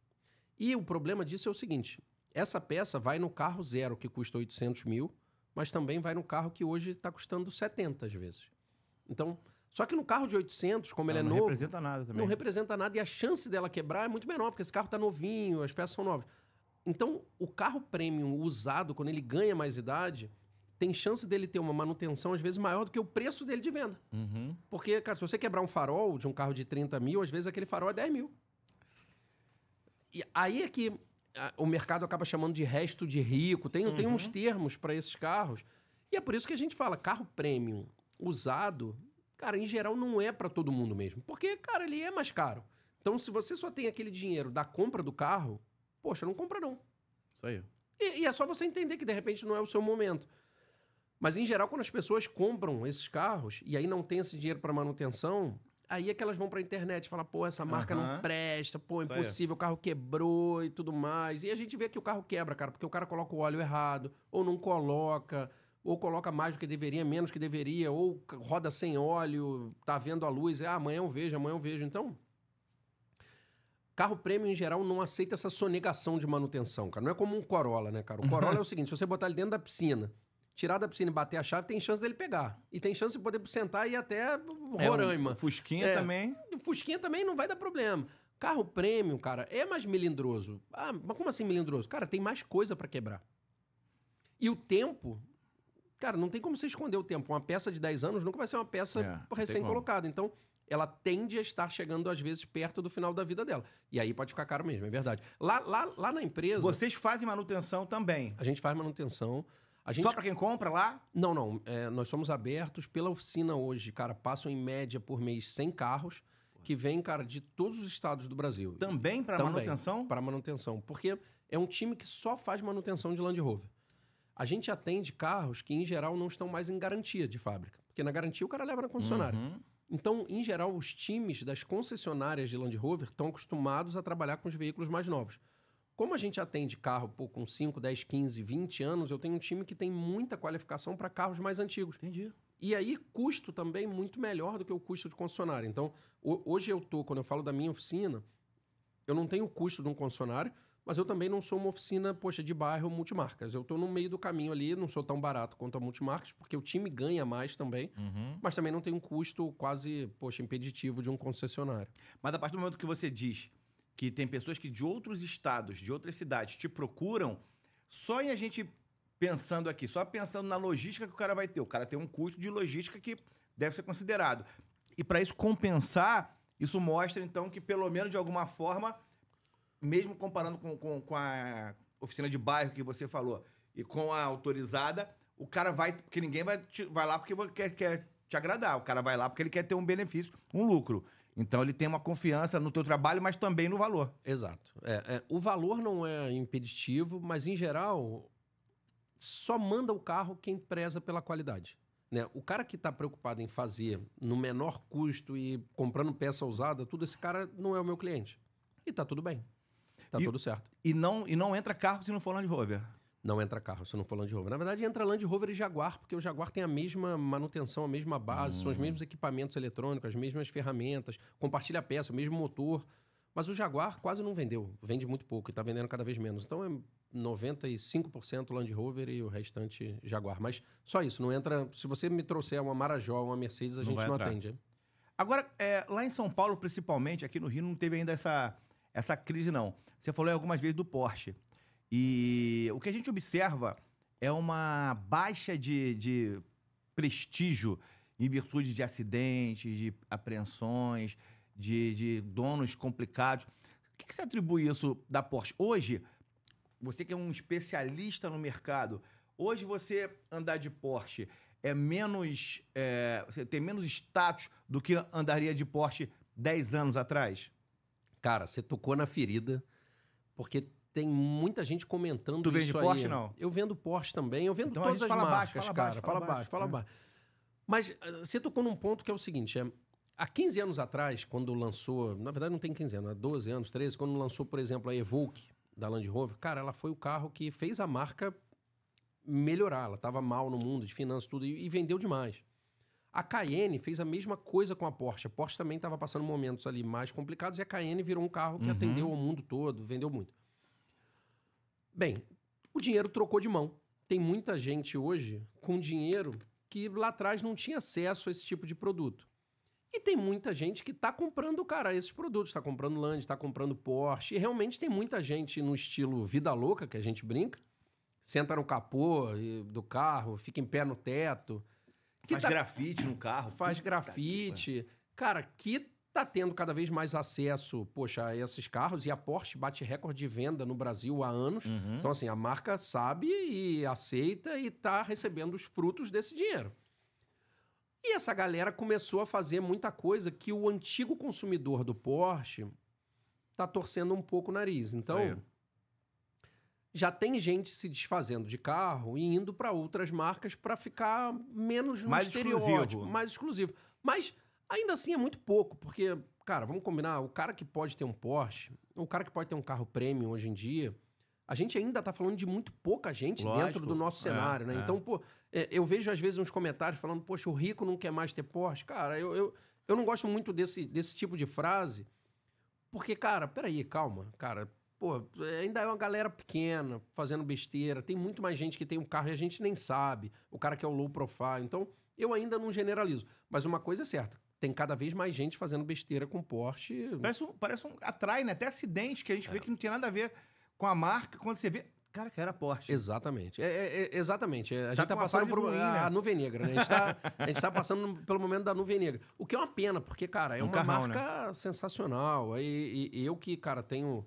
E o problema disso é o seguinte, essa peça vai no carro zero, que custa 800 mil, mas também vai no carro que hoje está custando 70 às vezes. Então, só que no carro de 800, como ele é novo... Não representa nada também. Não representa nada e a chance dela quebrar é muito menor, porque esse carro está novinho, as peças são novas. Então, o carro premium usado, quando ele ganha mais idade, tem chance dele ter uma manutenção, às vezes, maior do que o preço dele de venda. Uhum. Porque, cara, se você quebrar um farol de um carro de 30 mil, às vezes aquele farol é 10 mil. E aí é que o mercado acaba chamando de resto de rico. Tem uns termos para esses carros. E é por isso que a gente fala, carro premium usado, cara, em geral não é para todo mundo mesmo. Porque, cara, ele é mais caro. Então, se você só tem aquele dinheiro da compra do carro, poxa, não compra não. Isso aí. E é só você entender que, de repente, não é o seu momento. Mas, em geral, quando as pessoas compram esses carros e aí não tem esse dinheiro para manutenção, aí é que elas vão para a internet e falam, pô, essa marca não presta, pô, Isso impossível, o carro quebrou e tudo mais. E a gente vê que o carro quebra, cara, porque o cara coloca o óleo errado, ou não coloca, ou coloca mais do que deveria, menos que deveria, ou roda sem óleo, tá vendo a luz, amanhã eu vejo. Então, carro premium, em geral, não aceita essa sonegação de manutenção, cara. Não é como um Corolla, né, cara? O Corolla é o seguinte, se você botar ele dentro da piscina, tirar da piscina e bater a chave, tem chance dele pegar. E tem chance de poder sentar e ir até Roraima. O Fusquinha também. O Fusquinha também não vai dar problema. Carro premium, cara, é mais melindroso. Ah, mas como assim melindroso? Cara, tem mais coisa pra quebrar. E o tempo... Cara, não tem como você esconder o tempo. Uma peça de 10 anos nunca vai ser uma peça recém-colocada. Então, ela tende a estar chegando, às vezes, perto do final da vida dela. E aí pode ficar caro mesmo, é verdade. Lá na empresa... Vocês fazem manutenção também? A gente faz manutenção... Só para quem compra lá? Não. Nós somos abertos pela oficina hoje. Cara, passam em média por mês 100 carros que vêm, cara, de todos os estados do Brasil. Também para manutenção? Para manutenção. Porque é um time que só faz manutenção de Land Rover. A gente atende carros que, em geral, não estão mais em garantia de fábrica. Porque na garantia o cara leva na concessionária. Então, em geral, os times das concessionárias de Land Rover estão acostumados a trabalhar com os veículos mais novos. Como a gente atende carro com 5, 10, 15, 20 anos, eu tenho um time que tem muita qualificação para carros mais antigos. Entendi. E aí, custo também muito melhor do que o custo de concessionária. Então, hoje quando eu falo da minha oficina, eu não tenho o custo de um concessionário, mas eu também não sou uma oficina, de bairro multimarcas. Eu estou no meio do caminho ali, não sou tão barato quanto a multimarcas, porque o time ganha mais também, mas também não tem um custo quase, impeditivo de um concessionário. Mas a partir do momento que você diz que tem pessoas que de outros estados, de outras cidades, te procuram, só em a gente pensando aqui, só pensando na logística que o cara vai ter. O cara tem um custo de logística que deve ser considerado. E para isso compensar, isso mostra, então, que pelo menos de alguma forma, mesmo comparando com a oficina de bairro que você falou e com a autorizada, o cara vai, porque ninguém vai lá porque quer te agradar. O cara vai lá porque ele quer ter um benefício, um lucro. Então, ele tem uma confiança no teu trabalho, mas também no valor. Exato. O valor não é impeditivo, mas, em geral, só manda o carro quem preza pela qualidade. Né? O cara que está preocupado em fazer no menor custo e comprando peça usada, esse cara não é o meu cliente. E tá tudo bem. Tá tudo certo. E não entra carro se não for Land Rover? Não entra carro se não for Land Rover. Na verdade, entra Land Rover e Jaguar, porque o Jaguar tem a mesma manutenção, a mesma base, são os mesmos equipamentos eletrônicos, as mesmas ferramentas, compartilha a peça, o mesmo motor. Mas o Jaguar quase não vendeu, vende muito pouco e está vendendo cada vez menos. Então é 95% Land Rover e o restante Jaguar. Mas só isso, não entra... Se você me trouxer uma Marajó, uma Mercedes, a gente não atende. Hein? Agora, lá em São Paulo, principalmente, aqui no Rio, não teve ainda essa crise, não. Você falou algumas vezes do Porsche. E o que a gente observa é uma baixa de prestígio em virtude de acidentes, de apreensões, de donos complicados. O que você atribui isso da Porsche? Hoje, você que é um especialista no mercado, hoje você andar de Porsche você tem menos status do que andaria de Porsche 10 anos atrás? Cara, você tocou na ferida, porque tem muita gente comentando isso aí. Tu vende Porsche, não? Eu vendo Porsche também, eu vendo então, todas as marcas, fala baixo. Mas você tocou num ponto que é o seguinte, há 15 anos atrás, quando lançou, na verdade não tem 15 anos, há 12 anos, 13, quando lançou, por exemplo, a Evoque da Land Rover, cara, ela foi o carro que fez a marca melhorar. Ela estava mal no mundo de finanças, tudo, e vendeu demais. A Cayenne fez a mesma coisa com a Porsche. A Porsche também estava passando momentos ali mais complicados e a Cayenne virou um carro que atendeu ao mundo todo, vendeu muito. Bem, o dinheiro trocou de mão. Tem muita gente hoje com dinheiro que lá atrás não tinha acesso a esse tipo de produto. E tem muita gente que está comprando, cara, esses produtos. Está comprando Land, está comprando Porsche. E realmente tem muita gente no estilo vida louca, que a gente brinca. Senta no capô do carro, fica em pé no teto. Faz grafite no carro. Faz grafite. Cara, que tá tendo cada vez mais acesso, poxa, a esses carros. E a Porsche bate recorde de venda no Brasil há anos. Então, assim, a marca sabe e aceita e tá recebendo os frutos desse dinheiro. E essa galera começou a fazer muita coisa que o antigo consumidor do Porsche tá torcendo um pouco o nariz. Então, já tem gente se desfazendo de carro e indo para outras marcas para ficar menos no estereótipo, mais exclusivo. Mas ainda assim é muito pouco, porque, cara, vamos combinar, o cara que pode ter um Porsche, o cara que pode ter um carro premium hoje em dia, a gente ainda tá falando de muito pouca gente dentro do nosso cenário, né? Então, pô, eu vejo às vezes uns comentários falando, poxa, o rico não quer mais ter Porsche. Cara, eu não gosto muito desse tipo de frase, porque, cara, peraí, calma, cara, pô, ainda é uma galera pequena fazendo besteira, tem muito mais gente que tem um carro e a gente nem sabe, o cara que é o low profile, então eu ainda não generalizo. Mas uma coisa é certa, tem cada vez mais gente fazendo besteira com Porsche. Atrai, né? Até acidente que a gente vê que não tem nada a ver com a marca, quando você vê, cara, que era Porsche. Exatamente. Exatamente. A gente tá passando por a nuvem negra, né? A gente tá passando pelo momento da nuvem negra. O que é uma pena, porque, cara, é uma marca sensacional. E eu que, cara, tenho...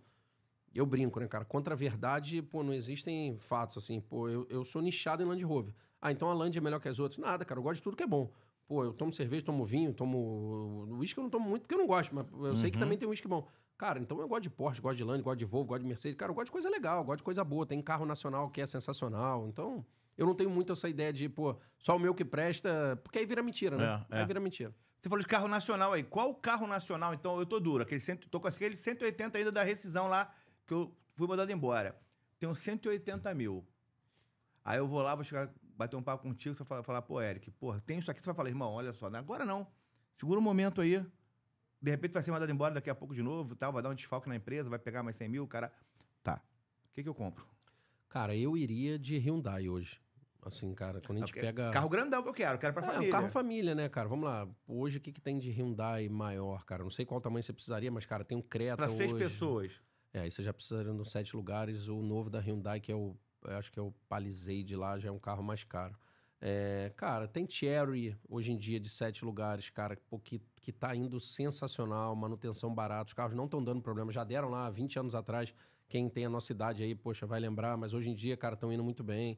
Eu brinco, né, cara? Contra a verdade, pô, não existem fatos, assim. Pô, eu sou nichado em Land Rover. Ah, então a Land é melhor que as outras. Nada, cara. Eu gosto de tudo que é bom. Pô, eu tomo cerveja, tomo vinho, tomo... Whisky eu não tomo muito porque eu não gosto, mas eu sei que também tem whisky bom. Cara, então eu gosto de Porsche, gosto de Land, gosto de Volvo, gosto de Mercedes. Cara, eu gosto de coisa legal, gosto de coisa boa. Tem carro nacional que é sensacional. Então, eu não tenho muito essa ideia de, pô, só o meu que presta... Porque aí vira mentira, né? Aí vira mentira. Você falou de carro nacional aí. Qual carro nacional, então? Eu tô duro. Tô com aquele 180 ainda da rescisão lá, que eu fui mandado embora. Tenho 180 mil. Aí eu vou lá, vou chegar, bater um papo contigo, você vai falar, pô, Eric, porra, tem isso aqui. Você vai falar, irmão, olha só, agora não. Segura um momento aí. De repente vai ser mandado embora daqui a pouco de novo, tal, vai dar um desfalque na empresa, vai pegar mais 100 mil, cara. Tá. O que eu compro? Cara, eu iria de Hyundai hoje. Assim, cara, quando a gente pega... Carro grandão que eu quero pra família. Um carro família, né, cara? Vamos lá. Hoje, o que tem de Hyundai maior, cara? Não sei qual tamanho você precisaria, mas, cara, tem um Creta hoje. Pra 6 pessoas. Aí você já precisaria de 7 lugares. O novo da Hyundai, que é eu acho que é o Palisade lá, já é um carro mais caro. Cara, tem Cherry hoje em dia de 7 lugares, cara, que tá indo sensacional, manutenção barata, os carros não estão dando problema, já deram lá 20 anos atrás, quem tem a nossa idade aí, poxa, vai lembrar, mas hoje em dia, cara, estão indo muito bem.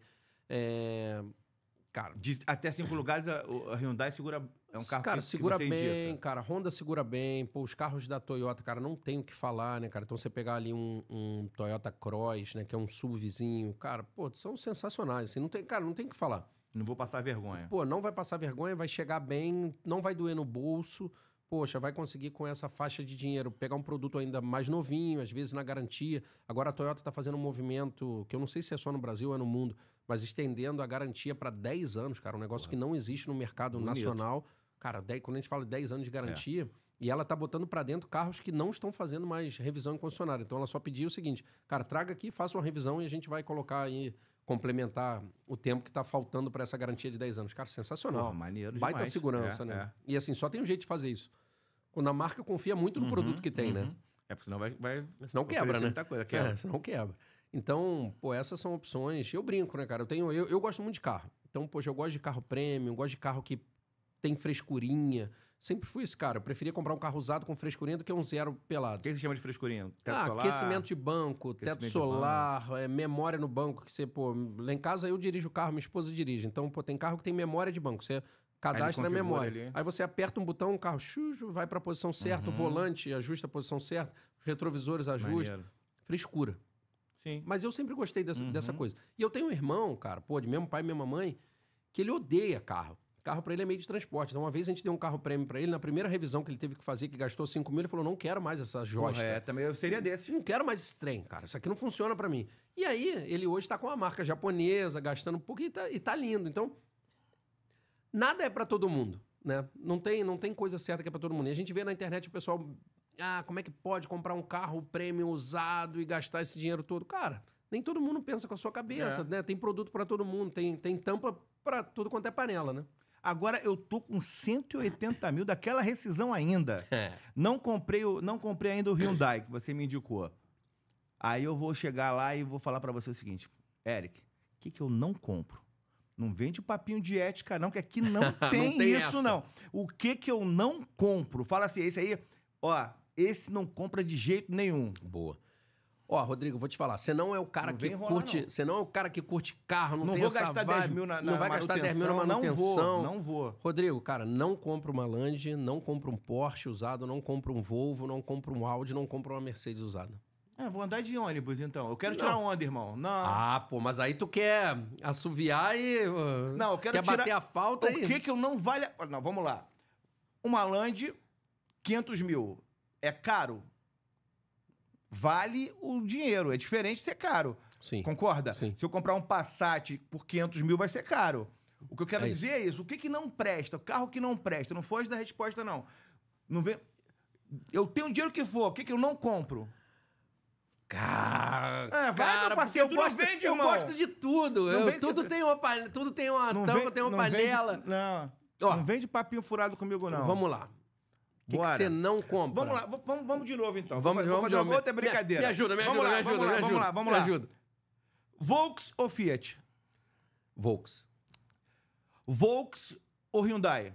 Cara, até 5 lugares a Hyundai segura, é um carro cara, que segura você bem, indica. cara, Honda segura bem, pô, os carros da Toyota, cara, não tem o que falar, né, cara, então você pegar ali um Toyota Cross, né, que é um SUVzinho, cara, pô, são sensacionais, assim, não tem o que falar. Não vou passar vergonha. Pô, não vai passar vergonha, vai chegar bem, não vai doer no bolso. Poxa, vai conseguir com essa faixa de dinheiro pegar um produto ainda mais novinho, às vezes na garantia. Agora a Toyota está fazendo um movimento, que eu não sei se é só no Brasil ou é no mundo, mas estendendo a garantia para 10 anos, cara. Um negócio que não existe no mercado nacional. Cara, quando a gente fala de 10 anos de garantia, e ela tá botando para dentro carros que não estão fazendo mais revisão em concessionária. Então ela só pediu o seguinte, cara, traga aqui, faça uma revisão e a gente vai colocar aí... complementar o tempo que tá faltando para essa garantia de 10 anos. Cara, sensacional. Porra, maneiro Baita demais. segurança, né? E assim, só tem um jeito de fazer isso. Quando a marca confia muito no produto que tem, né? Porque senão vai senão quebra, né? Muita coisa, quebra. Senão quebra. Então, pô, essas são opções. Eu brinco, né, cara? Eu gosto muito de carro. Então, poxa, eu gosto de carro premium, gosto de carro que tem frescurinha. Sempre fui esse cara. Eu preferia comprar um carro usado com frescurinha do que um zero pelado. O que você chama de frescurinha? Teto solar? Aquecimento de banco, teto solar, memória no banco. Que você, pô, lá em casa eu dirijo o carro, minha esposa dirige. Então, pô, tem carro que tem memória de banco. Você cadastra a memória. Aí você aperta um botão, o carro vai para a posição certa, o volante ajusta a posição certa, os retrovisores ajustam. Maneiro. Frescura. Sim. Mas eu sempre gostei dessa coisa. E eu tenho um irmão, cara, pô, de mesmo pai e mesma mãe, que ele odeia carro. Carro para ele é meio de transporte. Então, uma vez a gente deu um carro prêmio para ele, na primeira revisão que ele teve que fazer, que gastou 5 mil, ele falou, não quero mais essa josta. Também eu seria desse. Não quero mais esse trem, cara. Isso aqui não funciona para mim. E aí, ele hoje tá com uma marca japonesa, gastando um pouco e tá lindo. Então, nada é para todo mundo, né? Não tem coisa certa que é para todo mundo. E a gente vê na internet o pessoal, como é que pode comprar um carro prêmio usado e gastar esse dinheiro todo? Cara, nem todo mundo pensa com a sua cabeça, né? Tem produto para todo mundo, tem tampa para tudo quanto é panela, né? Agora eu tô com 180 mil daquela rescisão ainda. Não comprei ainda o Hyundai que você me indicou. Aí eu vou chegar lá e vou falar pra você o seguinte, Eric, o que eu não compro? Não vende papinho de ética não, que aqui não tem, não tem isso essa. não. O que eu não compro? Fala assim, esse aí, esse não compra de jeito nenhum. Boa. Rodrigo, vou te falar, você não é o cara que curte, você não é o cara que curte carro, não tem essa vibe. Não vou gastar 10 mil na não vai gastar 10 mil na manutenção. Não vou. Rodrigo, cara, não compra uma Lange, não compra um Porsche usado, não compra um Volvo, não compra um Audi, não compra uma Mercedes usada. Vou andar de ônibus, então. Eu quero tirar onda, irmão. Não. Pô, mas aí tu quer assoviar e... Não, eu quero quer bater a falta aí. O que eu não vale... Não, vamos lá. Uma Land, 500 mil. É caro? Vale o dinheiro. É diferente de ser caro. Sim. Concorda? Sim. Se eu comprar um Passat por 500 mil, vai ser caro. O que eu quero dizer é isso. O que não presta? O carro que não presta. Não foge da resposta, não. Não vem... Eu tenho o dinheiro que for. O que eu não compro? Cara, meu parceiro, tu não vende, irmão. Eu gosto de tudo. Tudo tem uma tampa, tem uma panela. Não vende papinho furado comigo, não. Vamos lá. O que você não compra? Vamos lá, vamos de novo, então. Vamos fazer uma outra brincadeira. Me ajuda. Vamos lá. Volks ou Fiat? Volks. Volks ou Hyundai?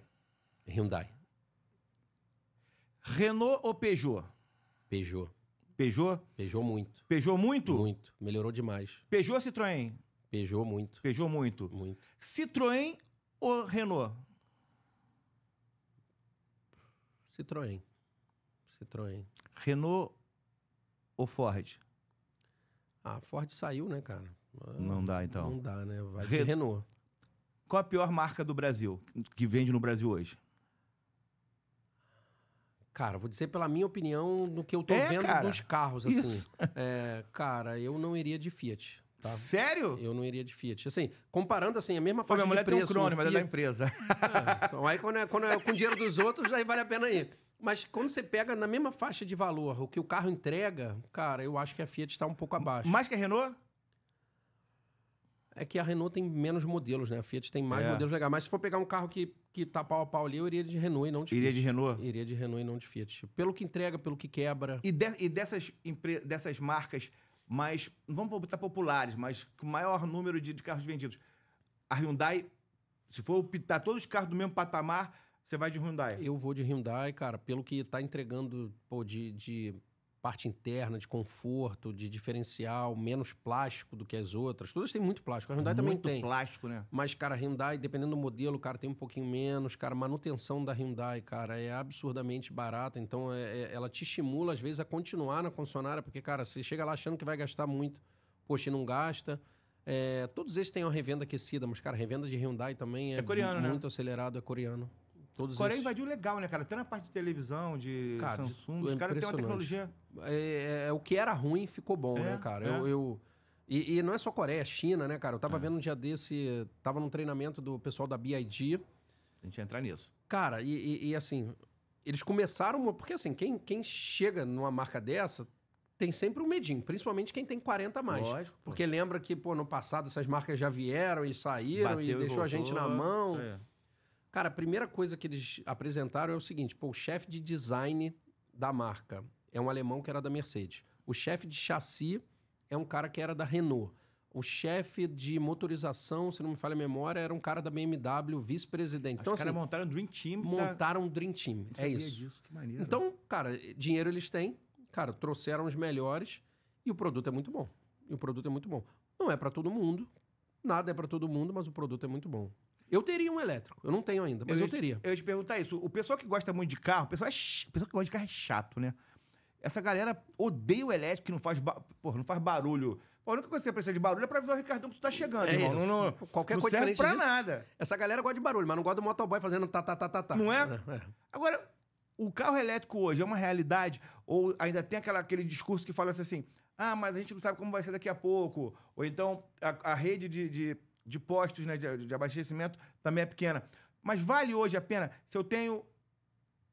Hyundai. Renault ou Peugeot? Peugeot. Peugeot? Peugeot muito. Peugeot muito? Muito. Melhorou demais. Peugeot ou Citroën? Peugeot muito. Peugeot muito. Muito. Citroën ou Renault? Citroën. Renault ou Ford? Ford saiu, né, cara? Não dá, então. Não dá, né? Vai de Renault. Qual a pior marca do Brasil, que vende no Brasil hoje? Cara, vou dizer pela minha opinião no que eu tô vendo dos carros, assim. Cara, eu não iria de Fiat. Tá? Sério? Eu não iria de Fiat. Assim, comparando assim, a mesma faixa minha mulher de preço... tem um Crone, mas é da empresa. Então aí quando é com dinheiro dos outros, aí vale a pena ir. Mas quando você pega na mesma faixa de valor o que o carro entrega, cara, eu acho que a Fiat está um pouco abaixo. Mais que a Renault? É que a Renault tem menos modelos, né? A Fiat tem mais modelos legais. Mas se for pegar um carro que tá pau a pau ali, eu iria de Renault e não de Fiat. Iria de Renault? Iria de Renault e não de Fiat. Pelo que entrega, pelo que quebra. E dessas marcas mais, vamos botar populares, mas com maior número de carros vendidos. A Hyundai, se for optar todos os carros do mesmo patamar, você vai de Hyundai? Eu vou de Hyundai, cara, pelo que tá entregando de parte interna, de conforto, de diferencial, menos plástico do que as outras. Todas têm muito plástico. A Hyundai também tem. Muito plástico, né? Mas, cara, a Hyundai, dependendo do modelo, cara, tem um pouquinho menos. Cara, a manutenção da Hyundai, cara, é absurdamente barata. Então, ela te estimula, às vezes, a continuar na concessionária, porque, cara, você chega lá achando que vai gastar muito, poxa, e não gasta. Todos esses têm uma revenda aquecida, mas, cara, a revenda de Hyundai também é coreano, muito acelerado, é coreano. A Coreia invadiu legal, né, cara? Até na parte de televisão, de Samsung, os caras têm uma tecnologia... O que era ruim ficou bom, né, cara? E não é só Coreia, é China, né, cara? Eu tava vendo um dia desse, tava num treinamento do pessoal da BYD. A gente ia entrar nisso. Cara, e assim, eles começaram... Porque assim, quem chega numa marca dessa tem sempre um medinho, principalmente quem tem 40 a mais. Lógico. Porque lembra que, no passado essas marcas já vieram e saíram e deixou a gente na mão. Isso aí. Cara, a primeira coisa que eles apresentaram é o seguinte, o chefe de design da marca é um alemão que era da Mercedes. O chefe de chassi é um cara que era da Renault. O chefe de motorização, se não me falha a memória, era um cara da BMW, vice-presidente. Então, os caras montaram um Dream Team. Montaram um Dream Team, é isso. Disso, que maneiro. Então, cara, dinheiro eles têm, cara, trouxeram os melhores e o produto é muito bom. Não é para todo mundo, nada é para todo mundo, mas o produto é muito bom. Eu teria um elétrico. Eu não tenho ainda, mas eu teria. Eu ia te perguntar isso. O pessoal que gosta muito de carro, o pessoal que gosta de carro é chato, né? Essa galera odeia o elétrico, que não faz, não faz barulho. Pô, a única coisa que você precisa de barulho é pra avisar o Ricardão que tu tá chegando, irmão. Isso. Não, Qualquer não coisa serve pra disso, nada. Essa galera gosta de barulho, mas não gosta do motoboy fazendo tá. Não é? Agora, o carro elétrico hoje é uma realidade? Ou ainda tem aquele discurso que fala assim, mas a gente não sabe como vai ser daqui a pouco. Ou então, a rede de postos, né, de abastecimento também é pequena. Mas vale hoje a pena? Se eu tenho...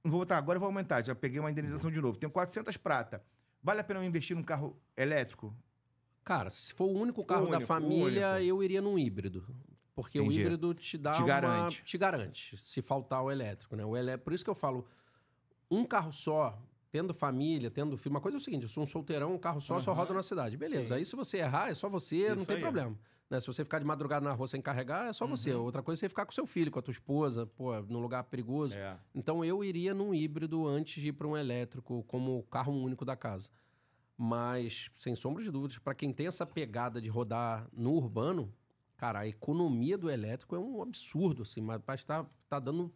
Não vou botar agora, eu vou aumentar. Já peguei uma indenização de novo. Tenho 400 prata. Vale a pena eu investir num carro elétrico? Cara, se for o único carro da família, eu iria num híbrido. Porque Entendi. o híbrido te dá te garante, se faltar o elétrico, né? Por isso que eu falo, um carro só, tendo família, tendo filho... Uma coisa é o seguinte, eu sou um solteirão, um carro só roda na cidade. Beleza, Sim. Aí se você errar, é só você, Isso não tem aí. problema. Né? Se você ficar de madrugada na rua sem carregar, é só você. Outra coisa é você ficar com seu filho, com a tua esposa, num lugar perigoso. É. Então eu iria num híbrido antes de ir para um elétrico como carro único da casa. Mas, sem sombra de dúvidas, para quem tem essa pegada de rodar no urbano, cara, a economia do elétrico é um absurdo, assim, mas tá dando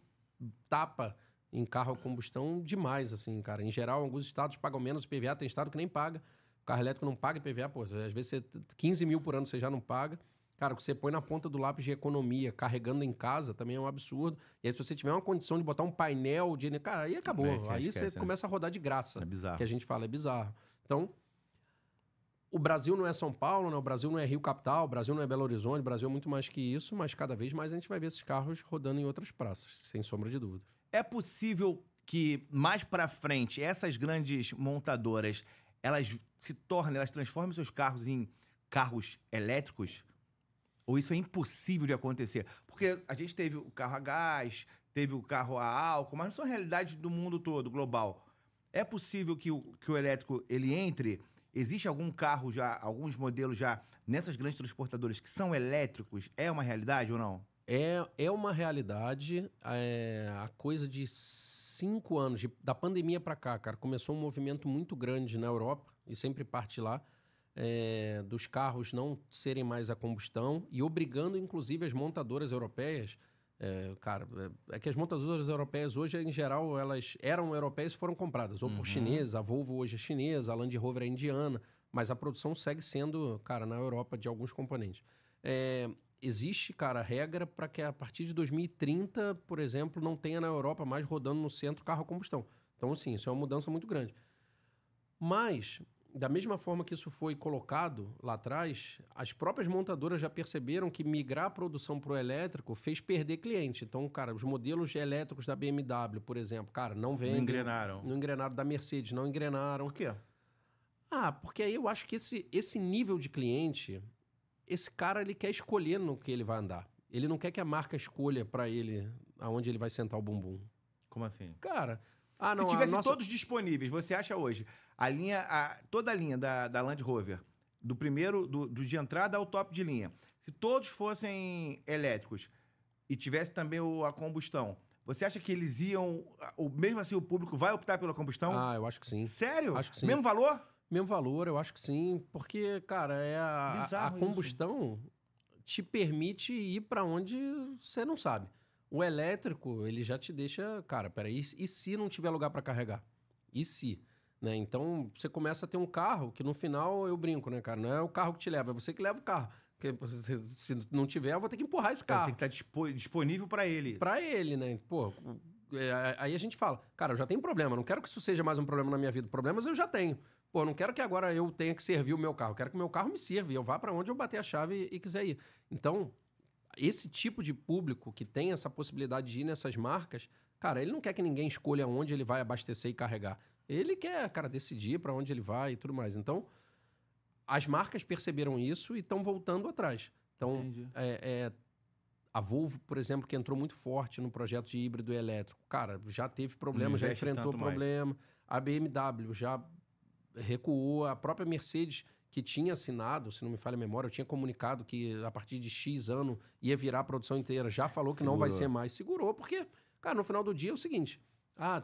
tapa em carro a combustão demais, assim, cara. Em geral, alguns estados pagam menos IPVA, tem estado que nem paga. O carro elétrico não paga IPVA, às vezes 15 mil por ano você já não paga. Cara, o que você põe na ponta do lápis de economia, carregando em casa, também é um absurdo. E aí, se você tiver uma condição de botar um painel de... Cara, aí acabou. Aí você começa a rodar de graça. É bizarro. Que a gente fala, é bizarro. Então, o Brasil não é São Paulo, né? O Brasil não é Rio Capital, o Brasil não é Belo Horizonte, o Brasil é muito mais que isso, mas cada vez mais a gente vai ver esses carros rodando em outras praças, sem sombra de dúvida. É possível que mais pra frente essas grandes montadoras, elas transformem seus carros em carros elétricos? Ou isso é impossível de acontecer? Porque a gente teve o carro a gás, teve o carro a álcool, mas não são realidades do mundo todo, global. É possível que o elétrico ele entre? Existe algum carro já, alguns modelos já nessas grandes transportadoras que são elétricos? É uma realidade ou não? É uma realidade. A coisa de 5 anos, da pandemia para cá, cara, começou um movimento muito grande na Europa, e sempre parte lá, dos carros não serem mais a combustão e obrigando, inclusive, as montadoras europeias. É que as montadoras europeias hoje, em geral, elas eram europeias e foram compradas, ou por chineses, a Volvo hoje é chinesa, a Land Rover é indiana, mas a produção segue sendo, cara, na Europa de alguns componentes. Existe, cara, regra para que a partir de 2030, por exemplo, não tenha na Europa mais rodando no centro carro a combustão. Então, assim, isso é uma mudança muito grande. Mas, da mesma forma que isso foi colocado lá atrás, as próprias montadoras já perceberam que migrar a produção para o elétrico fez perder cliente. Então, cara, os modelos elétricos da BMW, por exemplo, cara, não vendem. Não engrenaram. Não engrenaram, da Mercedes, não engrenaram. Por quê? Porque aí eu acho que esse nível de cliente, esse cara, ele quer escolher no que ele vai andar. Ele não quer que a marca escolha para ele aonde ele vai sentar o bumbum. Como assim? Cara... Se tivessem todos disponíveis, você acha hoje, toda a linha da Land Rover, do primeiro, do de entrada ao top de linha, se todos fossem elétricos e tivesse também a combustão, você acha que eles iam, mesmo assim o público vai optar pela combustão? Eu acho que sim. Sério? Acho que sim. Mesmo valor? Mesmo valor, eu acho que sim, porque, cara, a combustão te permite ir para onde você não sabe. O elétrico, ele já te deixa... Cara, peraí, e se não tiver lugar para carregar? E se? Né? Então, você começa a ter um carro que no final, eu brinco, né, cara? Não é o carro que te leva, é você que leva o carro. Porque se não tiver, eu vou ter que empurrar esse carro. Tem que estar disponível para ele. Para ele, né? Aí a gente fala, cara, eu já tenho problema, não quero que isso seja mais um problema na minha vida. Problemas eu já tenho. Não quero que agora eu tenha que servir o meu carro. Quero que o meu carro me sirva e eu vá para onde eu bater a chave e quiser ir. Então... Esse tipo de público que tem essa possibilidade de ir nessas marcas, cara, ele não quer que ninguém escolha onde ele vai abastecer e carregar. Ele quer, cara, decidir para onde ele vai e tudo mais. Então, as marcas perceberam isso e estão voltando atrás. Então, a Volvo, por exemplo, que entrou muito forte no projeto de híbrido elétrico, cara, já teve problema, já enfrentou problema. A BMW já recuou, a própria Mercedes... que tinha assinado, se não me falha a memória, eu tinha comunicado que a partir de X ano ia virar a produção inteira, já falou que não vai ser mais. Segurou, porque, cara, no final do dia é o seguinte,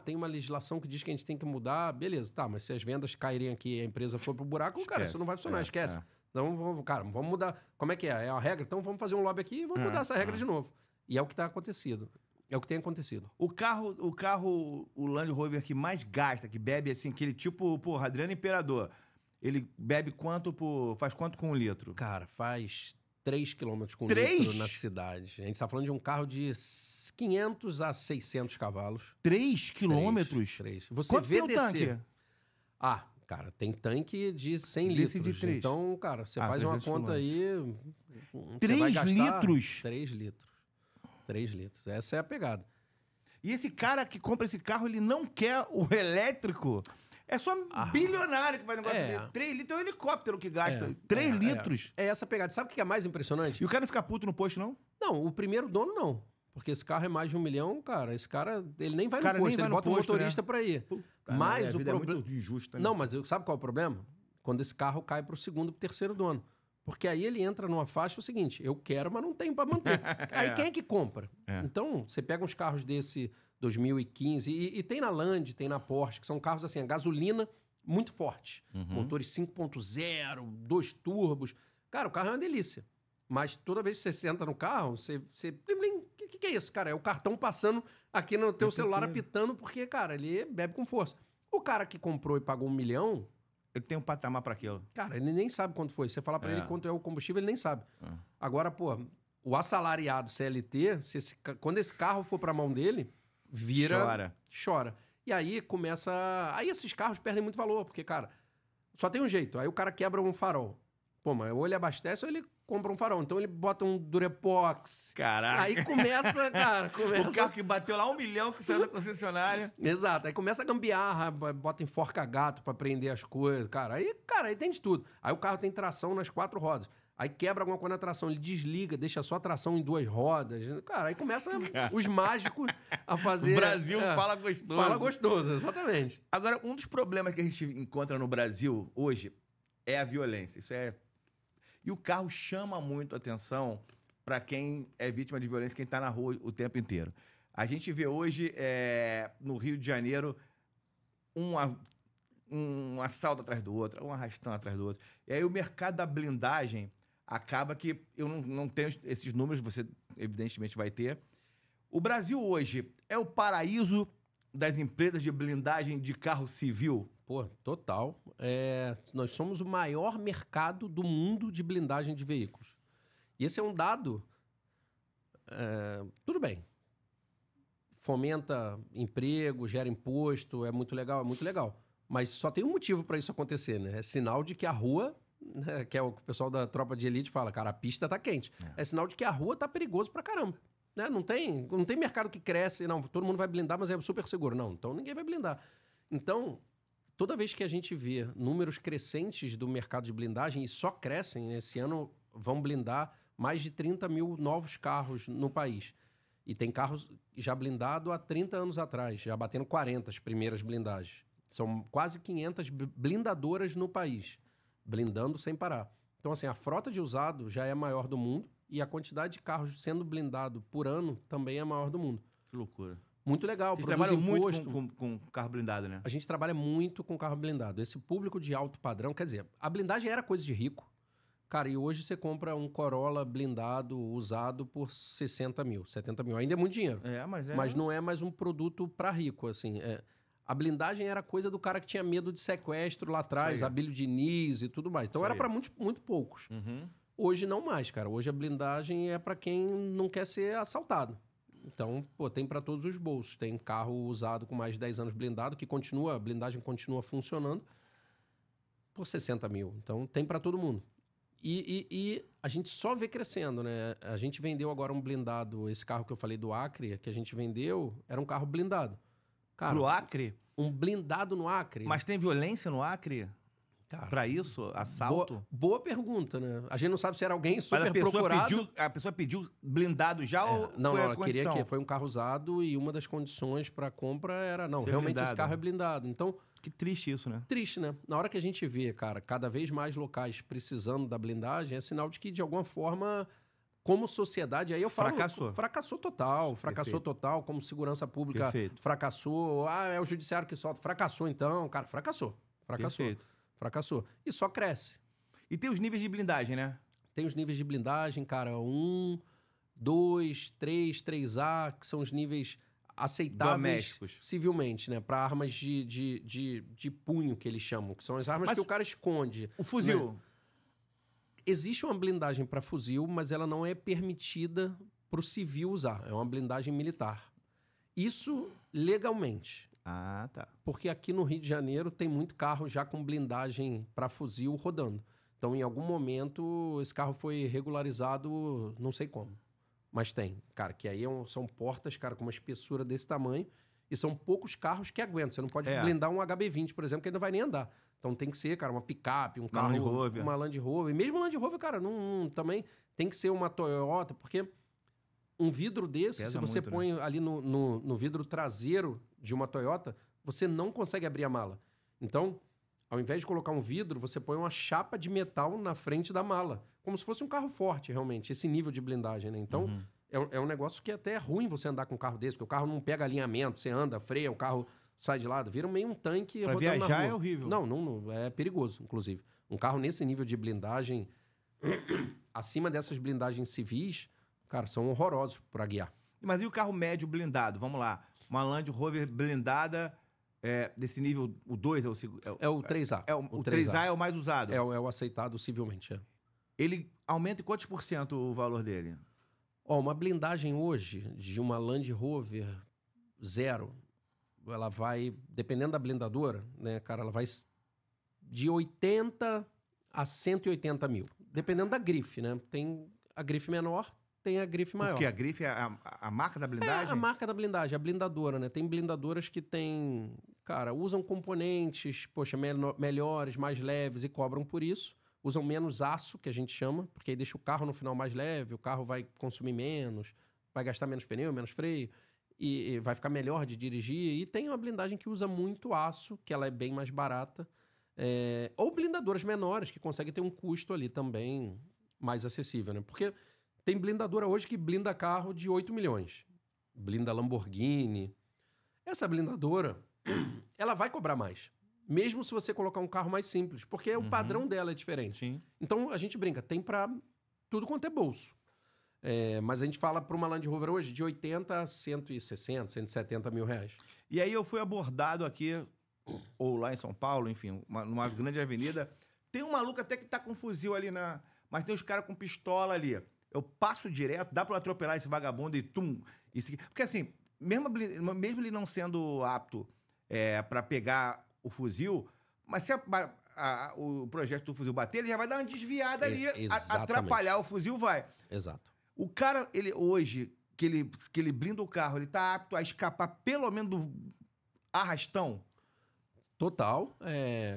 tem uma legislação que diz que a gente tem que mudar, beleza, tá, mas se as vendas caírem aqui e a empresa for pro buraco, cara, isso não vai funcionar, esquece. Então, vamos mudar. Como é que é? É a regra? Então vamos fazer um lobby aqui e vamos mudar essa regra de novo. E é o que está acontecendo. É o que tem acontecido. O Land Rover que mais gasta, que bebe assim, aquele tipo, porra, Adriano Imperador, ele bebe faz quanto com um litro? Cara, faz 3 km com 3? litro na cidade. A gente tá falando de um carro de 500 a 600 cavalos. 3 quilômetros? 3. Você Quanto vê tem o descer. tanque? Ah, cara, tem tanque de 100 Desse litros. de 3. Então, cara, você faz uma 300 conta aí... você 3 vai gastar litros? 3 litros. 3 litros. Essa é a pegada. E esse cara que compra esse carro, ele não quer o elétrico. É só bilionário que faz negócio dele. 3 litros é um helicóptero que gasta. 3 litros. É essa a pegada. Sabe o que é mais impressionante? E o cara não fica puto no posto, não? Não, o primeiro dono não. Porque esse carro é mais de 1 milhão, cara. Esse cara, ele nem vai no nem posto, vai ele no bota um posto, motorista né? pra ir. Caralho, Mas a o vida é problema... muito injusta, né? Não, mas sabe qual é o problema? Quando esse carro cai pro segundo e pro terceiro dono. Porque aí ele entra numa faixa o seguinte, eu quero, mas não tenho pra manter. Aí quem é que compra? Então, você pega uns carros desse 2015, e tem na Land, tem na Porsche, que são carros assim, a gasolina muito forte. Motores 5.0, 2 turbos. Cara, o carro é uma delícia. Mas toda vez que você senta no carro, você o que é isso, cara? É o cartão passando aqui no teu celular apitando, porque, cara, ele bebe com força. O cara que comprou e pagou 1 milhão... Ele tem um patamar pra aquilo. Cara, ele nem sabe quanto foi. Você falar pra ele quanto é o combustível, ele nem sabe. Agora, pô, o assalariado CLT, quando esse carro for pra mão dele, chora. E aí começa... Aí esses carros perdem muito valor, porque, cara, só tem um jeito. Aí o cara quebra um farol. Pô, mas ou ele abastece ou ele compra um farol. Então ele bota um Durepox. Caraca. Aí começa, cara... O carro que bateu lá 1 milhão que saiu da concessionária. Exato. Aí começa a gambiarra, bota enforca-gato pra prender as coisas. Cara, aí tem de tudo. Aí o carro tem tração nas 4 rodas. Aí quebra alguma coisa na tração, ele desliga, deixa só a tração em 2 rodas. Cara, aí começa os mágicos a fazer... O Brasil fala gostoso. Fala gostoso, exatamente. Agora, um dos problemas que a gente encontra no Brasil hoje é a violência. Isso é... E o carro chama muito a atenção para quem é vítima de violência, quem está na rua o tempo inteiro. A gente vê hoje, no Rio de Janeiro, um assalto atrás do outro, um arrastão atrás do outro. E aí o mercado da blindagem acaba que... Eu não tenho esses números, você evidentemente vai ter. O Brasil hoje é o paraíso das empresas de blindagem de carro civil? Pô, total. Nós somos o maior mercado do mundo de blindagem de veículos. E esse é um dado... tudo bem. Fomenta emprego, gera imposto, é muito legal, é muito legal. Mas só tem um motivo para isso acontecer, né? É sinal de que a rua, né, que é o que o pessoal da tropa de elite fala, cara, a pista tá quente. É sinal de que a rua tá perigoso pra caramba. Né? Não tem mercado que cresce, não, todo mundo vai blindar, mas é super seguro. Não, então ninguém vai blindar. Então... Toda vez que a gente vê números crescentes do mercado de blindagem, e só crescem, esse ano vão blindar mais de 30 mil novos carros no país. E tem carros já blindados há 30 anos atrás, já batendo 40 as primeiras blindagens. São quase 500 blindadoras no país, blindando sem parar. Então, assim, a frota de usado já é a maior do mundo e a quantidade de carros sendo blindado por ano também é a maior do mundo. Que loucura. Muito legal. Vocês trabalham muito com carro blindado, né? A gente trabalha muito com carro blindado. Esse público de alto padrão, quer dizer, a blindagem era coisa de rico. Cara, e hoje você compra um Corolla blindado, usado por 60 mil, 70 mil. Ainda é muito dinheiro. Mas não é mais um produto para rico, assim. A blindagem era coisa do cara que tinha medo de sequestro lá atrás, Abílio Diniz e tudo mais. Então era para muito, muito poucos. Hoje não mais, cara. Hoje a blindagem é para quem não quer ser assaltado. Então, pô, tem para todos os bolsos. Tem carro usado com mais de 10 anos blindado, que a blindagem continua funcionando por 60 mil. Então, tem para todo mundo. E a gente só vê crescendo, né? A gente vendeu agora um blindado, esse carro que eu falei do Acre, que a gente vendeu, era um carro blindado. Cara, pro Acre? Um blindado no Acre. Mas tem violência no Acre? Cara, pra isso? Assalto? Boa pergunta, né? A gente não sabe se era alguém super procurado. A pessoa pediu blindado já ou não, foi ela a condição? queria que foi um carro usado e uma das condições para compra era, não, ser realmente blindado. Esse carro é blindado. Então, que triste isso, né? Triste, né? Na hora que a gente vê, cara, cada vez mais locais precisando da blindagem, é sinal de que, de alguma forma, como sociedade, aí eu falo... Fracassou total. Fracassou total, como segurança pública. Perfeito. Fracassou. É o judiciário que solta. Fracassou, então. Cara, fracassou. Perfeito. Fracassou. E só cresce. E tem os níveis de blindagem, né? Tem os níveis de blindagem, cara. 2, 3, 3A, que são os níveis aceitáveis domésticos, civilmente, né? Para armas de punho, que eles chamam, que são as armas que o cara esconde. O fuzil... Né? Existe uma blindagem para fuzil, mas ela não é permitida para o civil usar. É uma blindagem militar. Isso legalmente. Ah, tá. Porque aqui no Rio de Janeiro tem muito carro já com blindagem para fuzil rodando. Então, em algum momento, esse carro foi regularizado, não sei como. Mas tem. Cara, que aí são portas, cara, com uma espessura desse tamanho. E são poucos carros que aguentam. Você não pode blindar um HB20, por exemplo, que ele não vai nem andar. Então tem que ser, cara, uma picape, um carro, uma Land Rover. E mesmo Land Rover, cara, também tem que ser uma Toyota, porque um vidro desse, pesa se você muito, põe ali no vidro traseiro de uma Toyota, você não consegue abrir a mala. Então, ao invés de colocar um vidro, você põe uma chapa de metal na frente da mala. Como se fosse um carro forte, realmente, esse nível de blindagem, né? Então, é um negócio que até é ruim você andar com um carro desse, porque o carro não pega alinhamento, você anda, freia, o carro sai de lado, vira meio um tanque pra rodando viajar na rua. É horrível. Não, é perigoso, inclusive. Um carro nesse nível de blindagem, acima dessas blindagens civis, cara, são horrorosos para guiar. Mas e o carro médio blindado? Vamos lá. Uma Land Rover blindada desse nível, o 2 é o segundo... É o 3A. O 3A é o mais usado. É o aceitado civilmente, é. Ele aumenta em quantos por cento o valor dele? Uma blindagem hoje de uma Land Rover 0, ela vai, dependendo da blindadora, né, cara, ela vai de 80 a 180 mil. Dependendo da grife, né? Tem a grife menor, tem a grife maior. Porque a grife é a marca da blindagem? É a marca da blindagem, a blindadora, né? Tem blindadoras que tem, cara, usam componentes, poxa, melhores, mais leves e cobram por isso. Usam menos aço, que a gente chama, porque aí deixa o carro no final mais leve, o carro vai consumir menos, vai gastar menos pneu, menos freio, e vai ficar melhor de dirigir. E tem uma blindagem que usa muito aço, que ela é bem mais barata. Ou blindadoras menores, que conseguem ter um custo ali também mais acessível, né? Porque tem blindadora hoje que blinda carro de 8 milhões. Blinda Lamborghini. Essa blindadora, ela vai cobrar mais. Mesmo se você colocar um carro mais simples, porque o padrão dela é diferente. Sim. Então, a gente brinca, tem para tudo quanto é bolso. Mas a gente fala para uma Land Rover hoje de 80 a 160, 170 mil reais. E aí eu fui abordado aqui, ou lá em São Paulo, enfim, numa grande avenida. Tem um maluco até que tá com um fuzil ali mas tem os caras com pistola ali. Eu passo direto, dá pra eu atropelar esse vagabundo e tum. Porque assim, mesmo ele não sendo apto pra pegar o fuzil, mas se o projeto do fuzil bater, ele já vai dar uma desviada ali, atrapalhar o fuzil, vai. Exato. O cara, ele hoje, que ele blinda o carro, ele tá apto a escapar pelo menos do arrastão? Total.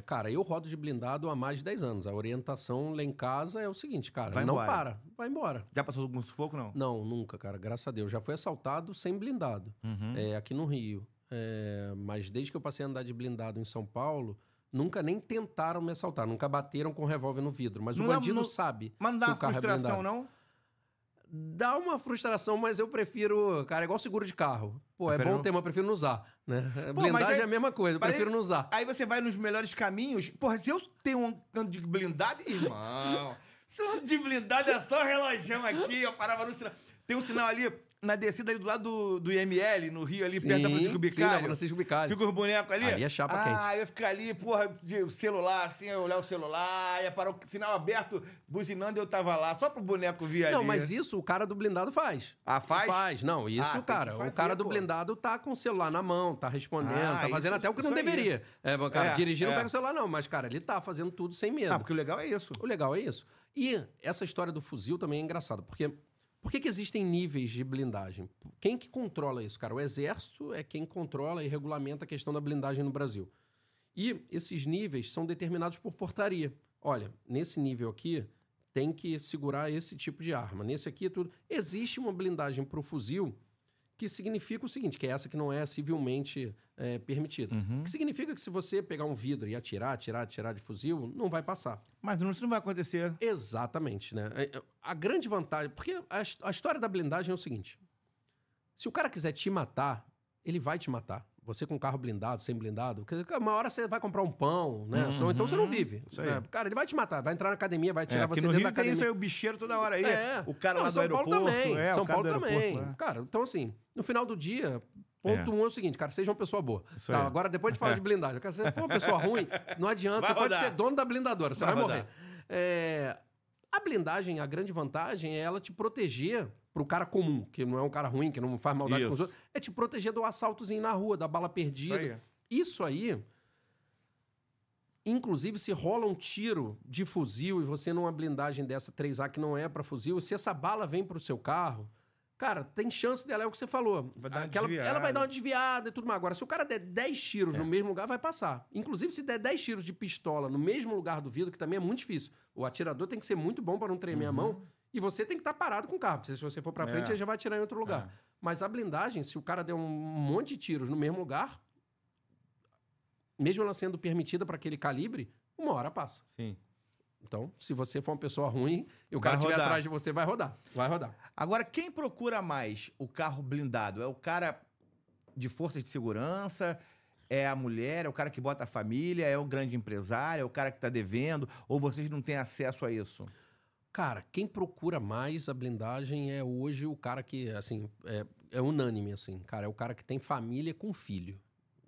Cara, eu rodo de blindado há mais de 10 anos. A orientação lá em casa é o seguinte, cara, vai embora. Já passou algum sufoco, não? Não, nunca, cara, graças a Deus. Já fui assaltado sem blindado, aqui no Rio. Mas desde que eu passei a andar de blindado em São Paulo, nunca nem tentaram me assaltar, nunca bateram com revólver no vidro. Mas o bandido sabe. Mas não dá uma frustração, não? Dá uma frustração, mas eu prefiro... Cara, é igual seguro de carro. Pô, é bom ter, mas eu prefiro não usar, né? Blindagem é a mesma coisa, eu prefiro não usar. Aí você vai nos melhores caminhos. Porra, se eu tenho um ando de blindado... Irmão, se eu ando de blindado é só relojão aqui, eu parava no sinal. Tem um sinal ali... Na descida ali do lado do IML, no Rio, ali perto da Francisco Bicalho. Francisco Bicalho. Fica os bonecos ali. Ali é chapa quente. Eu ia ficar ali, porra, de celular, assim, eu olhar o celular, ia parar o sinal aberto, buzinando e eu tava lá, só pro boneco vir ali. Não, mas isso o cara do blindado faz. Ah, faz? Faz. Não, isso, cara, o cara do blindado tá com o celular na mão, tá respondendo, tá fazendo até o que não deveria. Cara, dirigir não pega o celular não, mas, cara, ele tá fazendo tudo sem medo. Porque o legal é isso. O legal é isso. E essa história do fuzil também é engraçada, porque... Por que existem níveis de blindagem? Quem que controla isso, cara? O Exército é quem controla e regulamenta a questão da blindagem no Brasil. E esses níveis são determinados por portaria. Olha, nesse nível aqui, tem que segurar esse tipo de arma. Nesse aqui, tudo... Existe uma blindagem para o fuzil que significa o seguinte, que é essa que não é civilmente permitida. Que significa que se você pegar um vidro e atirar de fuzil, não vai passar. Mas isso não vai acontecer. Exatamente, né? A grande vantagem... Porque a história da blindagem é o seguinte. Se o cara quiser te matar, ele vai te matar. você com carro blindado, sem blindado, uma hora você vai comprar um pão, né? Então você não vive. Né? Cara, ele vai te matar, vai entrar na academia, vai tirar você no dentro Rio da academia. Tem isso aí, o bicheiro toda hora aí. O cara lá do São aeroporto. Paulo também. São o cara Paulo do também. aeroporto, Cara, então assim, no final do dia, ponto um é o seguinte, cara, seja uma pessoa boa. Tá, agora, depois de falar de blindagem, se você for uma pessoa ruim, não adianta, você pode ser dono da blindadora, você vai morrer. A blindagem, a grande vantagem é ela te proteger pro cara comum, que não é um cara ruim, que não faz maldade com os outros, é te proteger do assaltozinho na rua, da bala perdida. Isso aí, inclusive, se rola um tiro de fuzil e você numa blindagem dessa 3A que não é para fuzil, se essa bala vem pro seu carro, cara, tem chance dela, é o que você falou. Ela vai dar uma desviada e tudo mais. Agora, se o cara der 10 tiros no mesmo lugar, vai passar. Inclusive, se der 10 tiros de pistola no mesmo lugar do vidro, que também é muito difícil. O atirador tem que ser muito bom para não tremer a mão. E você tem que estar parado com o carro, porque se você for para frente, ele já vai atirar em outro lugar. Mas a blindagem, se o cara der um monte de tiros no mesmo lugar, mesmo ela sendo permitida para aquele calibre, uma hora passa. Sim. Então, se você for uma pessoa ruim e o cara estiver atrás de você, vai rodar. Vai rodar. Agora, quem procura mais o carro blindado? É o cara de forças de segurança? É a mulher? É o cara que bota a família? É o grande empresário? É o cara que está devendo? Ou vocês não têm acesso a isso? Cara, quem procura mais a blindagem é hoje o cara que, assim, é unânime, assim. Cara, é o cara que tem família com filho.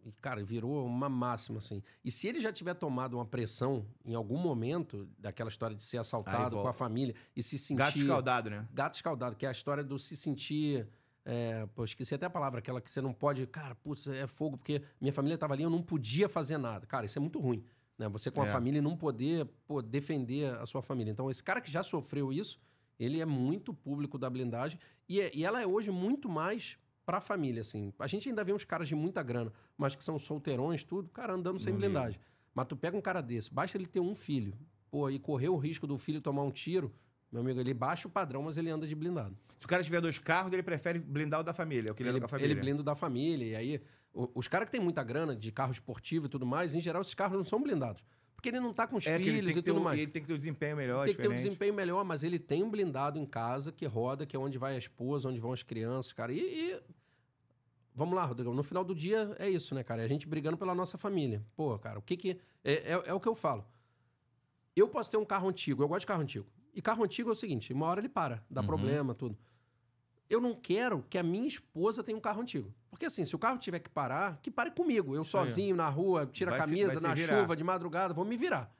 E, cara, virou uma máxima, assim. E se ele já tiver tomado uma pressão em algum momento daquela história de ser assaltado com a família e se sentir... Gato escaldado, né? Gato escaldado, que é a história do se sentir... Pô, esqueci até a palavra, aquela que você não pode... Cara, putz, é fogo, porque minha família tava ali, eu não podia fazer nada. Cara, isso é muito ruim, né? Você com a família e não poder, defender a sua família. Então, esse cara que já sofreu isso, ele é muito público da blindagem e ela é hoje muito mais... pra família, assim. A gente ainda vê uns caras de muita grana, mas que são solteirões, tudo, cara, andando sem blindagem. Mas tu pega um cara desse, basta ele ter um filho, pô, e correr o risco do filho tomar um tiro, meu amigo, ele baixa o padrão, mas ele anda de blindado. Se o cara tiver 2 carros, ele prefere blindar o da família, o que ele anda com a família. Ele blinda o da família, e aí, os caras que têm muita grana de carro esportivo e tudo mais, em geral, esses carros não são blindados. Porque ele não tá com os filhos e tudo mais. Ele tem que ter um desempenho melhor, Tem que ter um desempenho melhor, mas ele tem um blindado em casa que roda, que é onde vai a esposa, onde vão as crianças, cara. Vamos lá, Rodrigão. No final do dia é isso, né, cara? É a gente brigando pela nossa família. Pô, cara, o que é o que eu falo. Eu posso ter um carro antigo, eu gosto de carro antigo. E carro antigo é o seguinte, uma hora ele para, dá problema, tudo. Eu não quero que a minha esposa tenha um carro antigo. Porque assim, se o carro tiver que pare comigo. Eu sozinho na rua, tiro a camisa na chuva, de madrugada, vou me virar.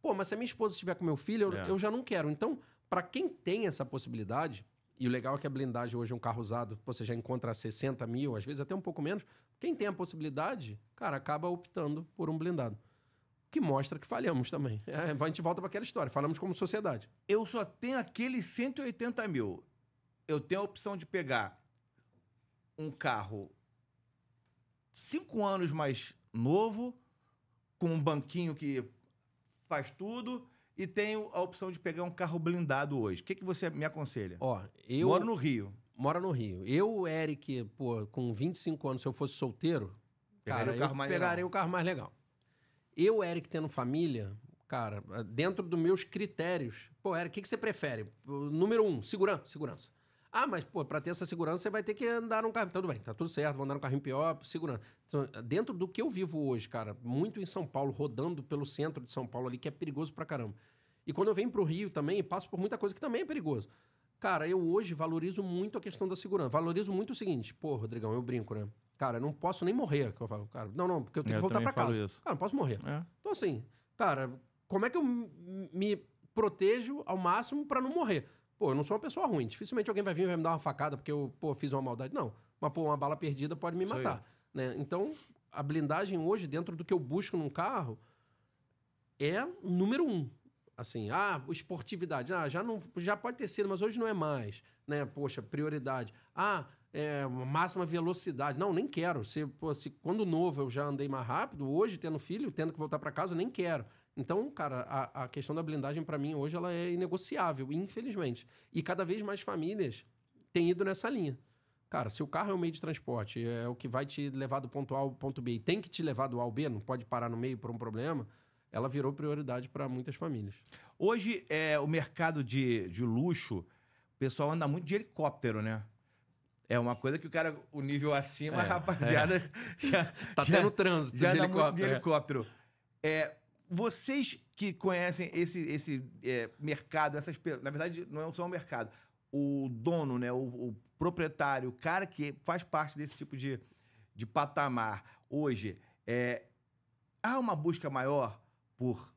Pô, mas se a minha esposa estiver com meu filho, eu já não quero. Então, para quem tem essa possibilidade... E o legal é que a blindagem hoje é um carro usado, você já encontra 60 mil, às vezes até um pouco menos. Quem tem a possibilidade, cara, acaba optando por um blindado. Que mostra que falhamos também. A gente volta para aquela história, falamos como sociedade. Eu só tenho aqueles 180 mil. Eu tenho a opção de pegar um carro 5 anos mais novo, com um banquinho que faz tudo... E tenho a opção de pegar um carro blindado hoje. O que você me aconselha? Eu... Moro no Rio. Mora no Rio. Eu, Eric, pô, com 25 anos, se eu fosse solteiro... Pegaria o carro mais legal. Eu, Eric, tendo família... Cara, dentro dos meus critérios... Pô, Eric, o que você prefere? Número 1, segurança. Ah, mas, pô, pra ter essa segurança, você vai ter que andar num carro... Tudo bem, tá tudo certo, vou andar num carrinho pior, segurança. Então, dentro do que eu vivo hoje, cara, muito em São Paulo, rodando pelo centro de São Paulo ali, que é perigoso pra caramba. E quando eu venho pro Rio também, passo por muita coisa que também é perigoso. Cara, eu hoje valorizo muito a questão da segurança. Valorizo muito o seguinte, pô, Rodrigão, eu brinco, né? Cara, eu não posso nem morrer, que eu falo. Cara, não, porque eu tenho que voltar pra casa. Isso. Cara, não posso morrer. Então, assim, cara, como é que eu me protejo ao máximo pra não morrer? Pô, eu não sou uma pessoa ruim. Dificilmente alguém vai vir e vai me dar uma facada porque eu, fiz uma maldade. Não. Mas, pô, uma bala perdida pode me matar. Né? Então, a blindagem hoje, dentro do que eu busco num carro, é número 1. Assim, esportividade. Já pode ter sido, mas hoje não é mais. Né? Poxa, prioridade. Máxima velocidade. Não, nem quero. Se quando novo eu já andei mais rápido, hoje, tendo filho, tendo que voltar para casa, eu nem quero. Então, cara, a questão da blindagem, para mim, hoje, ela é inegociável, infelizmente. E cada vez mais famílias têm ido nessa linha. Cara, se o carro é o meio de transporte, é o que vai te levar do ponto A ao ponto B, e tem que te levar do A ao B, não pode parar no meio por um problema, ela virou prioridade para muitas famílias. Hoje, o mercado de luxo, o pessoal anda muito de helicóptero, né? É uma coisa que o cara, o nível acima, a rapaziada, Tá tendo trânsito já de dá muito helicóptero. de helicóptero. Vocês que conhecem esse mercado, na verdade, não é só um mercado. O dono, né, o proprietário, o cara que faz parte desse tipo de patamar hoje, há uma busca maior por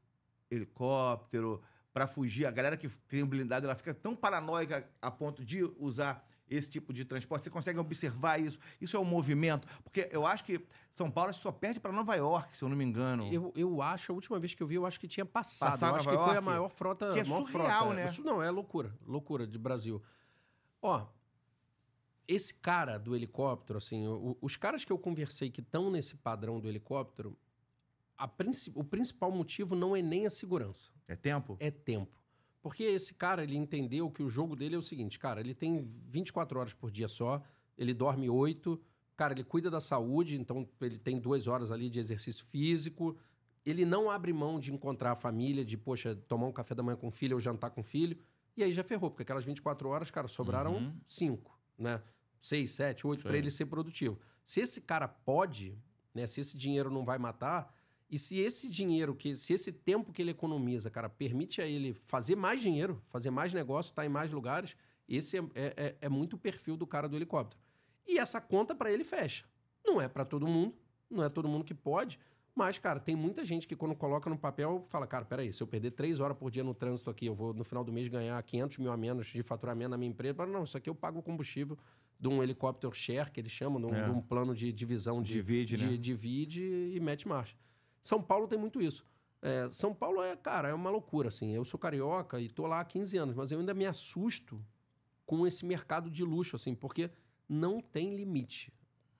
helicóptero, para fugir. A galera que tem um blindado, ela fica tão paranoica a ponto de usar esse tipo de transporte. Você consegue observar isso? Isso é um movimento? Porque eu acho que São Paulo só perde para Nova York, se eu não me engano. Eu acho, a última vez que eu vi, eu acho que tinha passado. Passava Eu acho Nova que foi a York? maior frota. Que é maior surreal, frota. né? Isso não, é loucura. Loucura de Brasil. Ó, esse cara do helicóptero, assim, os caras que eu conversei que estão nesse padrão do helicóptero, o principal motivo não é nem a segurança. É tempo? É tempo. Porque esse cara, ele entendeu que o jogo dele é o seguinte, cara, ele tem 24 horas por dia só, ele dorme 8, cara, ele cuida da saúde, então ele tem 2 horas ali de exercício físico, ele não abre mão de encontrar a família, de, poxa, tomar um café da manhã com o filho ou jantar com o filho, e aí já ferrou, porque aquelas 24 horas, cara, sobraram 5, né? 6, 7, 8 para ele ser produtivo. Se esse cara pode, né, se esse dinheiro não vai matar, e se esse dinheiro, se esse tempo que ele economiza, cara, permite a ele fazer mais dinheiro, fazer mais negócio, estar em mais lugares, esse é muito o perfil do cara do helicóptero. E essa conta para ele fecha. Não é para todo mundo, não é todo mundo que pode, mas, cara, tem muita gente que quando coloca no papel, fala, cara, peraí, se eu perder 3 horas por dia no trânsito aqui, eu vou no final do mês ganhar 500 mil a menos de faturamento na minha empresa. Não, isso aqui eu pago o combustível de um helicóptero share, que eles chamam, de um plano de divisão, divide e mete marcha. São Paulo tem muito isso. São Paulo cara, é uma loucura, assim. Eu sou carioca e tô lá há 15 anos, mas eu ainda me assusto com esse mercado de luxo, assim, porque não tem limite.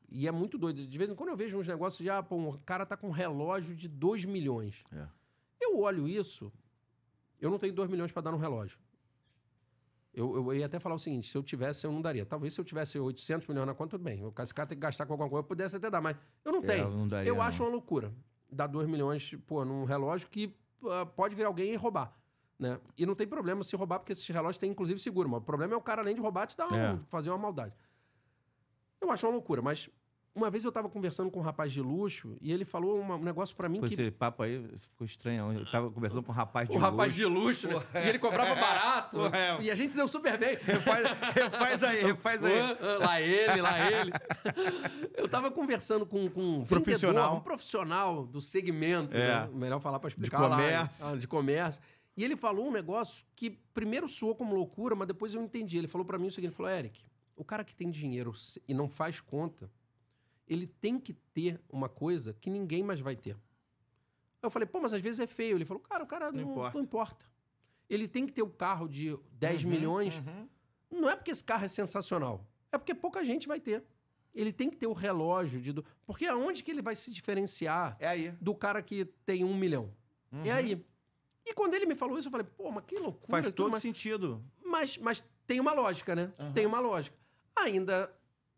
E é muito doido. De vez em quando eu vejo uns negócios de, o cara tá com um relógio de 2 milhões. Eu olho isso, eu não tenho 2 milhões para dar no relógio. Eu ia até falar o seguinte, se eu tivesse, eu não daria. Talvez se eu tivesse 800 milhões na conta, tudo bem. Esse cara tem que gastar com alguma coisa, eu pudesse até dar, mas eu não tenho. Não daria, eu acho uma loucura dar 2 milhões, num relógio que pode vir alguém e roubar, né? E não tem problema se roubar, porque esses relógios têm, inclusive, seguro. Mas o problema é o cara, além de roubar, te dar fazer uma maldade. Eu acho uma loucura, mas uma vez eu tava conversando com um rapaz de luxo e ele falou um negócio pra mim que... Esse papo aí ficou estranho. Eu tava conversando com um rapaz de luxo. Um rapaz de luxo, né? E ele cobrava barato. E a gente se deu super bem. Refaz aí. Lá ele. Eu tava conversando com um profissional. Um profissional do segmento, né? Melhor falar pra explicar. De comércio. De comércio. E ele falou um negócio que primeiro soou como loucura, mas depois eu entendi. Ele falou pra mim o seguinte, ele falou, Eric, o cara que tem dinheiro e não faz conta, ele tem que ter uma coisa que ninguém mais vai ter. Eu falei, mas às vezes é feio. Ele falou, cara, o cara não importa. Ele tem que ter o carro de 10 milhões. Não é porque esse carro é sensacional. É porque pouca gente vai ter. Ele tem que ter o relógio. Porque aonde que ele vai se diferenciar do cara que tem 1 milhão? É aí. E quando ele me falou isso, eu falei, mas que loucura. Faz todo sentido. Mas tem uma lógica, né? Tem uma lógica. Ainda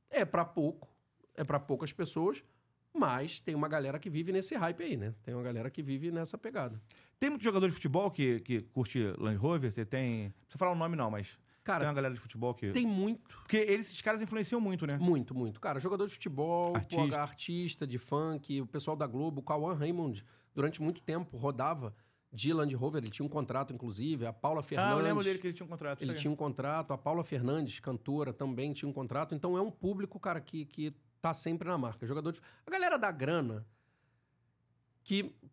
é para pouco. É para poucas pessoas, mas tem uma galera que vive nesse hype aí, né? Tem uma galera que vive nessa pegada. Tem muito jogador de futebol que curte Land Rover? Você tem... Não precisa falar o nome não, mas... Cara, tem uma galera de futebol que... Tem muito. Porque esses caras influenciam muito, né? Muito. Cara, jogador de futebol, artista de funk, o pessoal da Globo, o Cauã Raymond, durante muito tempo, rodava de Land Rover. Ele tinha um contrato, inclusive. A Paula Fernandes... eu lembro dele que ele tinha um contrato. Ele tinha um contrato. A Paula Fernandes, cantora, também tinha um contrato. Então é um público, cara, que tá sempre na marca. A galera da grana,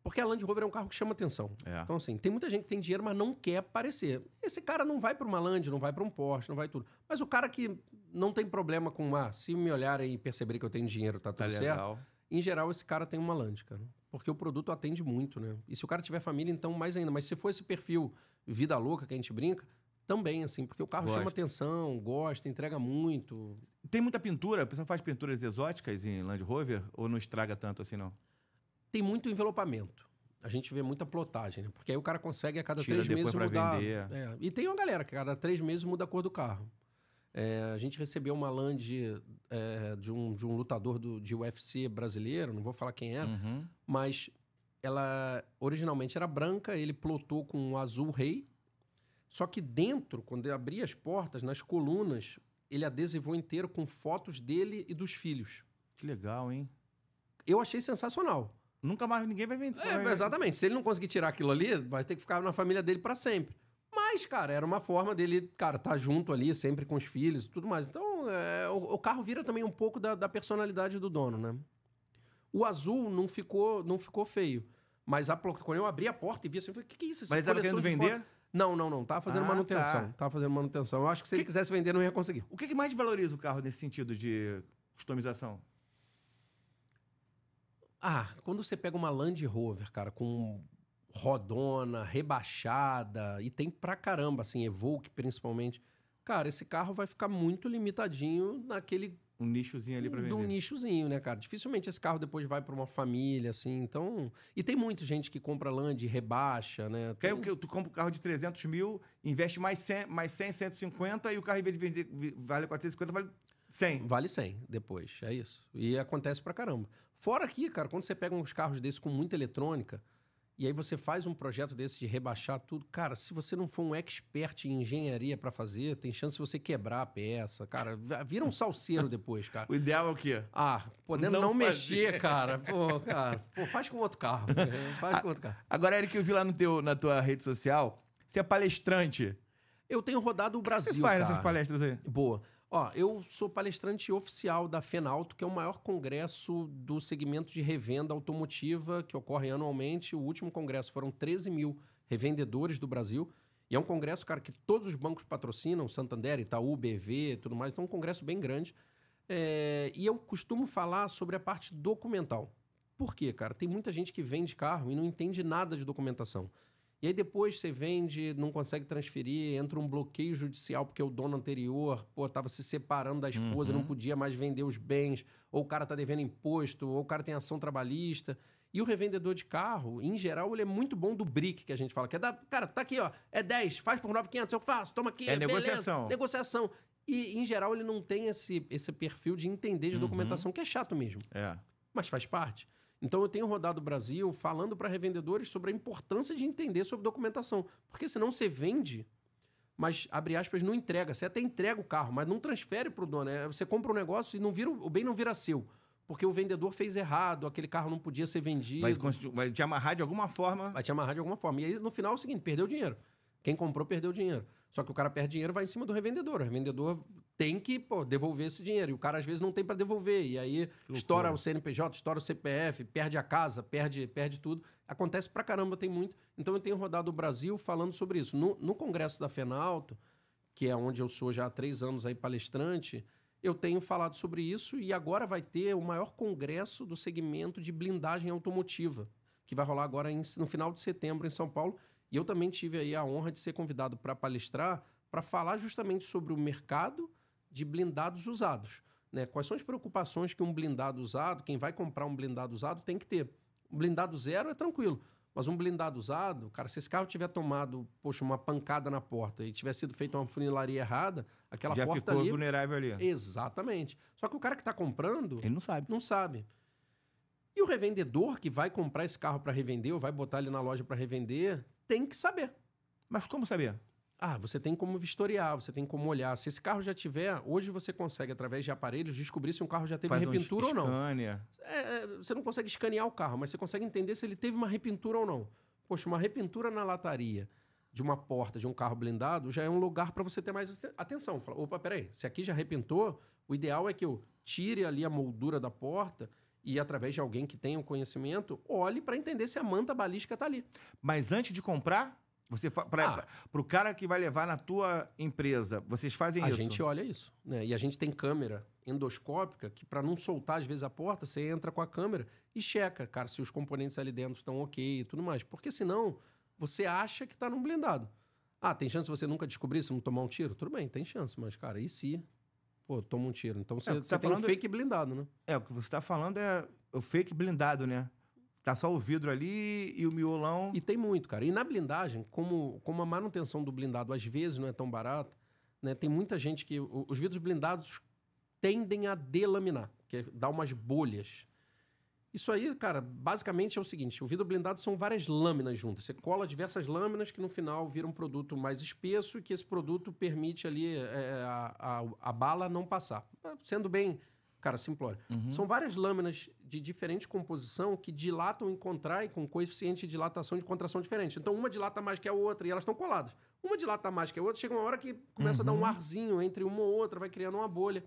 porque a Land Rover é um carro que chama atenção. Então, assim, tem muita gente que tem dinheiro, mas não quer aparecer. Esse cara não vai para uma Land, não vai para um Porsche, não vai tudo. Mas o cara que não tem problema com, se me olharem e perceberem que eu tenho dinheiro, tá tudo certo. Legal. Em geral, esse cara tem uma Land, cara. Porque o produto atende muito, né? E se o cara tiver família, então mais ainda. Mas se for esse perfil vida louca que a gente brinca, também, assim, porque o carro chama atenção, gosta, entrega muito. Tem muita pintura? A pessoa faz pinturas exóticas em Land Rover ou não estraga tanto assim, não? Tem muito envelopamento. A gente vê muita plotagem, né? Porque aí o cara consegue a cada 3 meses mudar. Vender. E tem uma galera que a cada 3 meses muda a cor do carro. A gente recebeu uma Land de um lutador de UFC brasileiro, não vou falar quem era, mas ela originalmente era branca, ele plotou com um azul rei. Só que dentro, quando eu abri as portas, nas colunas, ele adesivou inteiro com fotos dele e dos filhos. Que legal, hein? Eu achei sensacional. Nunca mais ninguém vai vender. Exatamente. Se ele não conseguir tirar aquilo ali, vai ter que ficar na família dele pra sempre. Mas, cara, era uma forma dele, cara, tá junto ali, sempre com os filhos e tudo mais. Então, o carro vira também um pouco da personalidade do dono, né? O azul não ficou feio. Mas quando eu abri a porta e vi assim, eu falei, o que é isso? Mas ele tava querendo vender? Não. Tava fazendo manutenção. Tá. Tava fazendo manutenção. Eu acho que se ele quisesse vender, não ia conseguir. O que mais valoriza o carro nesse sentido de customização? Quando você pega uma Land Rover, cara, com rodona, rebaixada, e tem pra caramba, assim, Evoque principalmente, cara, esse carro vai ficar muito limitadinho naquele... Um nichozinho ali pra vender. Um nichozinho, né, cara? Dificilmente esse carro depois vai pra uma família, assim, então... E tem muita gente que compra Land e rebaixa, né? Tu compra um carro de 300 mil, investe mais 100, 150, e o carro, em vez de vender, vale 450, vale 100. Vale 100 depois, é isso. E acontece pra caramba. Fora aqui, cara, quando você pega uns carros desses com muita eletrônica, e aí você faz um projeto desse de rebaixar tudo, cara, se você não for um expert em engenharia pra fazer, tem chance de você quebrar a peça, cara, vira um salseiro depois, cara. O ideal é o quê? Podendo não mexer, cara. Pô, faz com outro carro. Faz com outro carro. Agora, Eric, eu vi lá na tua rede social, você é palestrante. Eu tenho rodado o Brasil, O que você faz cara. nessas palestras aí? Boa. Eu sou palestrante oficial da Fenauto, que é o maior congresso do segmento de revenda automotiva que ocorre anualmente. O último congresso foram 13 mil revendedores do Brasil. E é um congresso, cara, que todos os bancos patrocinam, Santander, Itaú, BV e tudo mais. Então é um congresso bem grande. E eu costumo falar sobre a parte documental. Por quê, cara? Tem muita gente que vende carro e não entende nada de documentação. E aí depois você vende, não consegue transferir, entra um bloqueio judicial porque o dono anterior, estava se separando da esposa, não podia mais vender os bens, ou o cara tá devendo imposto, ou o cara tem ação trabalhista. E o revendedor de carro, em geral, ele é muito bom do brick, que a gente fala, que é cara, tá aqui, é 10, faz por 9.500, eu faço, toma aqui, beleza. Negociação. E, em geral, ele não tem esse perfil de entender de documentação, que é chato mesmo. Mas faz parte. Então, eu tenho rodado o Brasil falando para revendedores sobre a importância de entender sobre documentação. Porque senão você vende, mas, abre aspas, não entrega. Você até entrega o carro, mas não transfere para o dono. Você compra um negócio e o bem não vira seu. Porque o vendedor fez errado, aquele carro não podia ser vendido. Vai te amarrar de alguma forma. Vai te amarrar de alguma forma. E aí, no final, é o seguinte, perdeu o dinheiro. Quem comprou, perdeu o dinheiro. Só que o cara perde dinheiro, vai em cima do revendedor. O revendedor tem que devolver esse dinheiro. E o cara, às vezes, não tem para devolver. E aí, estoura o CNPJ, estoura o CPF, perde a casa, perde tudo. Acontece pra caramba, tem muito. Então, eu tenho rodado o Brasil falando sobre isso. No congresso da Fenauto, que é onde eu sou já há 3 anos aí palestrante, eu tenho falado sobre isso. E agora vai ter o maior congresso do segmento de blindagem automotiva, que vai rolar agora no final de setembro em São Paulo. E eu também tive aí a honra de ser convidado para palestrar, para falar justamente sobre o mercado de blindados usados, né? Quais são as preocupações que um blindado usado, quem vai comprar um blindado usado, tem que ter. Um blindado zero é tranquilo, mas um blindado usado, cara, se esse carro tiver tomado, uma pancada na porta e tiver sido feita uma funilaria errada, aquela já porta ficou ali... vulnerável ali. Exatamente. Só que o cara que está comprando... Ele não sabe. Não sabe. E o revendedor que vai comprar esse carro para revender ou vai botar ele na loja para revender, tem que saber. Mas como saber? Você tem como vistoriar, você tem como olhar. Se esse carro já tiver, hoje você consegue, através de aparelhos, descobrir se um carro já teve repintura ou não. Você não consegue escanear o carro, mas você consegue entender se ele teve uma repintura ou não. Uma repintura na lataria de uma porta de um carro blindado já é um lugar para você ter mais atenção. Fala, opa, peraí, se aqui já repintou, o ideal é que eu tire ali a moldura da porta e, através de alguém que tenha um conhecimento, olhe para entender se a manta balística está ali. Mas antes de comprar... Para o cara que vai levar na tua empresa, vocês fazem isso? A gente olha isso, né? E a gente tem câmera endoscópica que, para não soltar, às vezes, a porta, você entra com a câmera e checa, cara, se os componentes ali dentro estão ok e tudo mais. Porque senão, você acha que está num blindado. Tem chance de você nunca descobrir se não tomar um tiro? Tudo bem, tem chance, mas, cara, e se... toma um tiro. Então, você tem um fake blindado, né? O que você está falando é o fake blindado, né? Tá só o vidro ali e o miolão... E tem muito, cara. E na blindagem, como a manutenção do blindado às vezes não é tão barata, né? Tem muita gente que... Os vidros blindados tendem a delaminar, que é dar umas bolhas. Isso aí, cara, basicamente é o seguinte: o vidro blindado são várias lâminas juntas. Você cola diversas lâminas que no final vira um produto mais espesso e que esse produto permite ali a bala não passar. Sendo bem, cara, simplório. São várias lâminas de diferente composição que dilatam e contraem com coeficiente de dilatação e de contração diferente. Então, uma dilata mais que a outra e elas estão coladas. Uma dilata mais que a outra, chega uma hora que começa a dar um arzinho entre uma ou outra, vai criando uma bolha.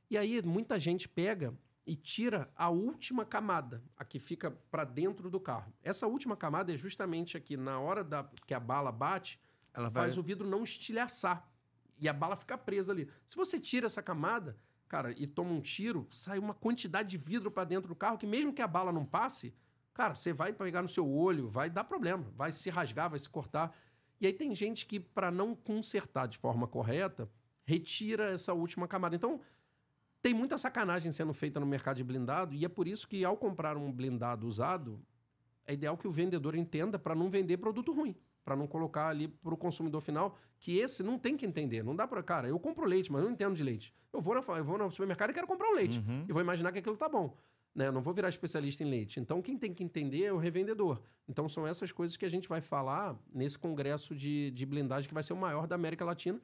E aí, muita gente pega e tira a última camada, a que fica para dentro do carro. Essa última camada é justamente aqui, na hora que a bala bate, ela faz o vidro não estilhaçar. E a bala fica presa ali. Se você tira essa camada, cara, e toma um tiro, sai uma quantidade de vidro para dentro do carro que mesmo que a bala não passe, cara, você vai pegar no seu olho, vai dar problema, vai se rasgar, vai se cortar. E aí tem gente que, para não consertar de forma correta, retira essa última camada. Então, tem muita sacanagem sendo feita no mercado de blindado e é por isso que, ao comprar um blindado usado, é ideal que o vendedor entenda para não vender produto ruim, para não colocar ali para o consumidor final, que esse não tem que entender. Não dá para... Cara, eu compro leite, mas eu não entendo de leite. Eu vou no supermercado e quero comprar um leite. E vou imaginar que aquilo tá bom. Né? Eu não vou virar especialista em leite. Então, quem tem que entender é o revendedor. Então, são essas coisas que a gente vai falar nesse congresso de blindagem, que vai ser o maior da América Latina.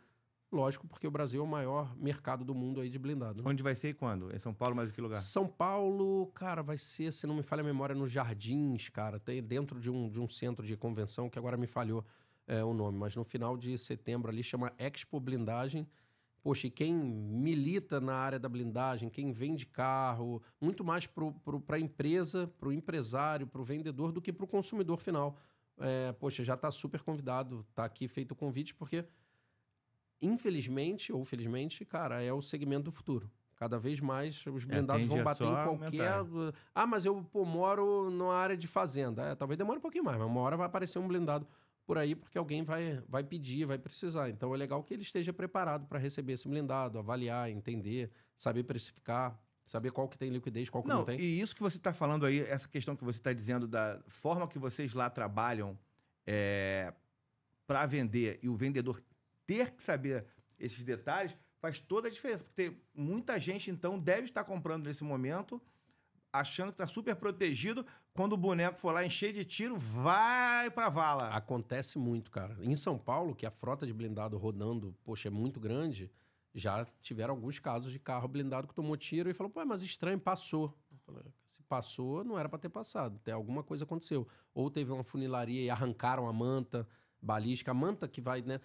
Lógico, porque o Brasil é o maior mercado do mundo aí de blindado. Né? Onde vai ser e quando? Em São Paulo, mas em que lugar? São Paulo, cara, vai ser, se não me falha a memória, nos Jardins, cara. Tem dentro de um centro de convenção, que agora me falhou o nome. Mas no final de setembro ali, chama Expo Blindagem. Poxa, e quem milita na área da blindagem, quem vende carro, muito mais para a empresa, para o empresário, para o vendedor, do que para o consumidor final. Poxa, já está super convidado, está aqui feito o convite, porque... Infelizmente ou felizmente, cara, é o segmento do futuro. Cada vez mais os blindados vão bater em qualquer... Ah, mas eu moro numa área de fazenda. Talvez demore um pouquinho mais, mas uma hora vai aparecer um blindado por aí, porque alguém vai pedir, vai precisar. Então é legal que ele esteja preparado para receber esse blindado, avaliar, entender, saber precificar, saber qual que tem liquidez, qual que não tem. E isso que você está falando aí, essa questão que você está dizendo da forma que vocês lá trabalham para vender e o vendedor ter que saber esses detalhes faz toda a diferença, porque muita gente, então, deve estar comprando nesse momento, achando que está super protegido, quando o boneco for lá encher de tiro, vai pra vala. Acontece muito, cara. Em São Paulo, que a frota de blindado rodando, poxa, é muito grande, já tiveram alguns casos de carro blindado que tomou tiro e falou, pô, mas estranho, passou. Eu falei, se passou, não era para ter passado, alguma coisa aconteceu. Ou teve uma funilaria e arrancaram a manta balística, a manta que vai, né...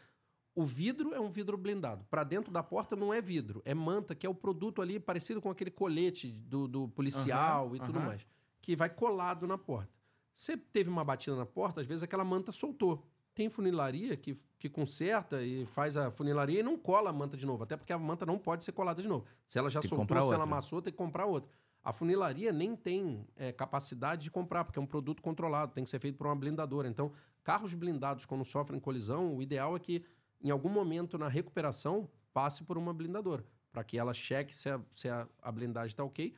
O vidro é um vidro blindado. Para dentro da porta não é vidro, é manta, que é o produto ali parecido com aquele colete do policial e tudo mais, que vai colado na porta. Você teve uma batida na porta, às vezes aquela manta soltou. Tem funilaria que conserta e faz a funilaria e não cola a manta de novo, até porque a manta não pode ser colada de novo. Se ela já soltou, se ela amassou, tem que comprar outra. A funilaria nem tem capacidade de comprar, porque é um produto controlado, tem que ser feito por uma blindadora. Então, carros blindados, quando sofrem colisão, o ideal é que em algum momento na recuperação, passe por uma blindadora, para que ela cheque se a blindagem está ok,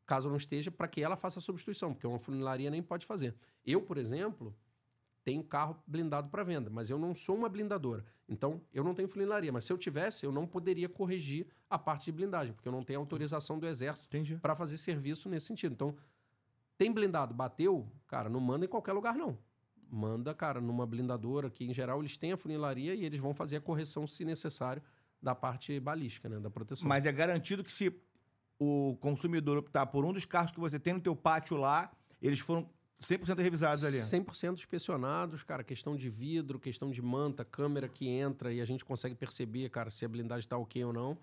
caso não esteja, para que ela faça a substituição, porque uma funilaria nem pode fazer. Eu, por exemplo, tenho carro blindado para venda, mas eu não sou uma blindadora, então eu não tenho funilaria, mas se eu tivesse, eu não poderia corrigir a parte de blindagem, porque eu não tenho autorização do Exército para fazer serviço nesse sentido. Então, tem blindado, bateu, cara, não manda em qualquer lugar, não. Manda, cara, numa blindadora, que em geral eles têm a funilaria e eles vão fazer a correção, se necessário, da parte balística, né, da proteção. Mas é garantido que se o consumidor optar por um dos carros que você tem no teu pátio lá, eles foram 100% revisados ali? 100% inspecionados, cara, questão de vidro, questão de manta, câmera que entra e a gente consegue perceber, cara, se a blindagem tá ok ou não.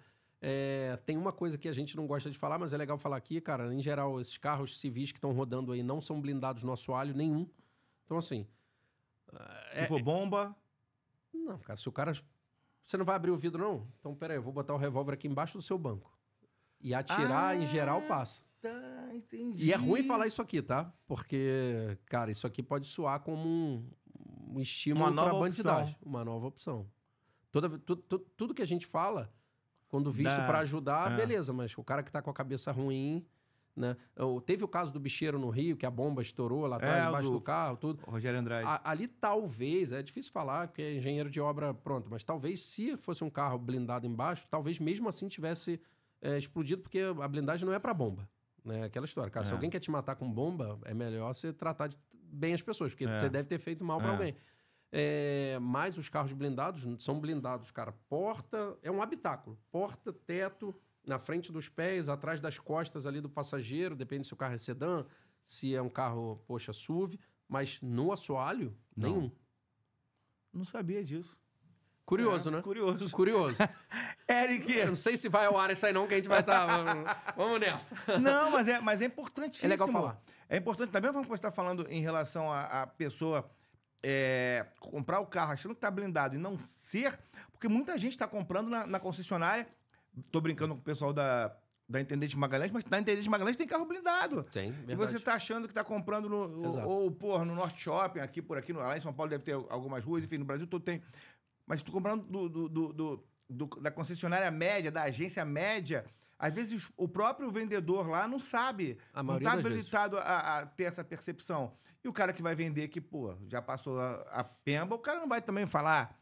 Tem uma coisa que a gente não gosta de falar, mas é legal falar aqui, cara, em geral, esses carros civis que estão rodando aí não são blindados no assoalho nenhum. Então, assim... Se for bomba... Não, cara, se o cara... Você não vai abrir o vidro, não? Então, peraí, eu vou botar o revólver aqui embaixo do seu banco. E atirar, em geral, passa. Tá, entendi. E é ruim falar isso aqui, tá? Porque, cara, isso aqui pode soar como um estímulo pra bandidagem. Uma nova opção. Tudo que a gente fala, quando visto pra ajudar, beleza. Mas o cara que tá com a cabeça ruim... Né? Teve o caso do bicheiro no Rio, que a bomba estourou lá atrás, embaixo do carro, tudo. Rogério Andrade. Ali talvez, é difícil falar, porque é engenheiro de obra pronto, mas talvez se fosse um carro blindado embaixo, talvez mesmo assim tivesse explodido, porque a blindagem não é para bomba. né? Aquela história. Cara, se alguém quer te matar com bomba, é melhor você tratar bem as pessoas, porque você deve ter feito mal pra alguém. Mas os carros blindados são blindados, cara. Porta, é um habitáculo. Porta, teto, na frente dos pés, atrás das costas ali do passageiro, depende se o carro é sedã, se é um carro, poxa, SUV, mas no assoalho, nenhum. Não sabia disso. Curioso, né? Curioso. Curioso. Eric! Eu não sei se vai ao ar isso aí não, que a gente vai estar... Vamos nessa. Não, mas é importantíssimo. É legal falar. É importante, também vamos estar falando em relação a pessoa comprar o carro achando que tá blindado e não ser, porque muita gente tá comprando na concessionária. Tô brincando com o pessoal da Intendente Magalhães, mas na Intendente Magalhães tem carro blindado. Tem, verdade. E você tá achando que tá comprando no Norte Shopping, lá em São Paulo deve ter algumas ruas, enfim, no Brasil todo tem. Mas tu comprando da concessionária média, da agência média, às vezes o próprio vendedor lá não sabe, não tá habilitado a ter essa percepção. E o cara que vai vender que, já passou a pemba, o cara não vai também falar,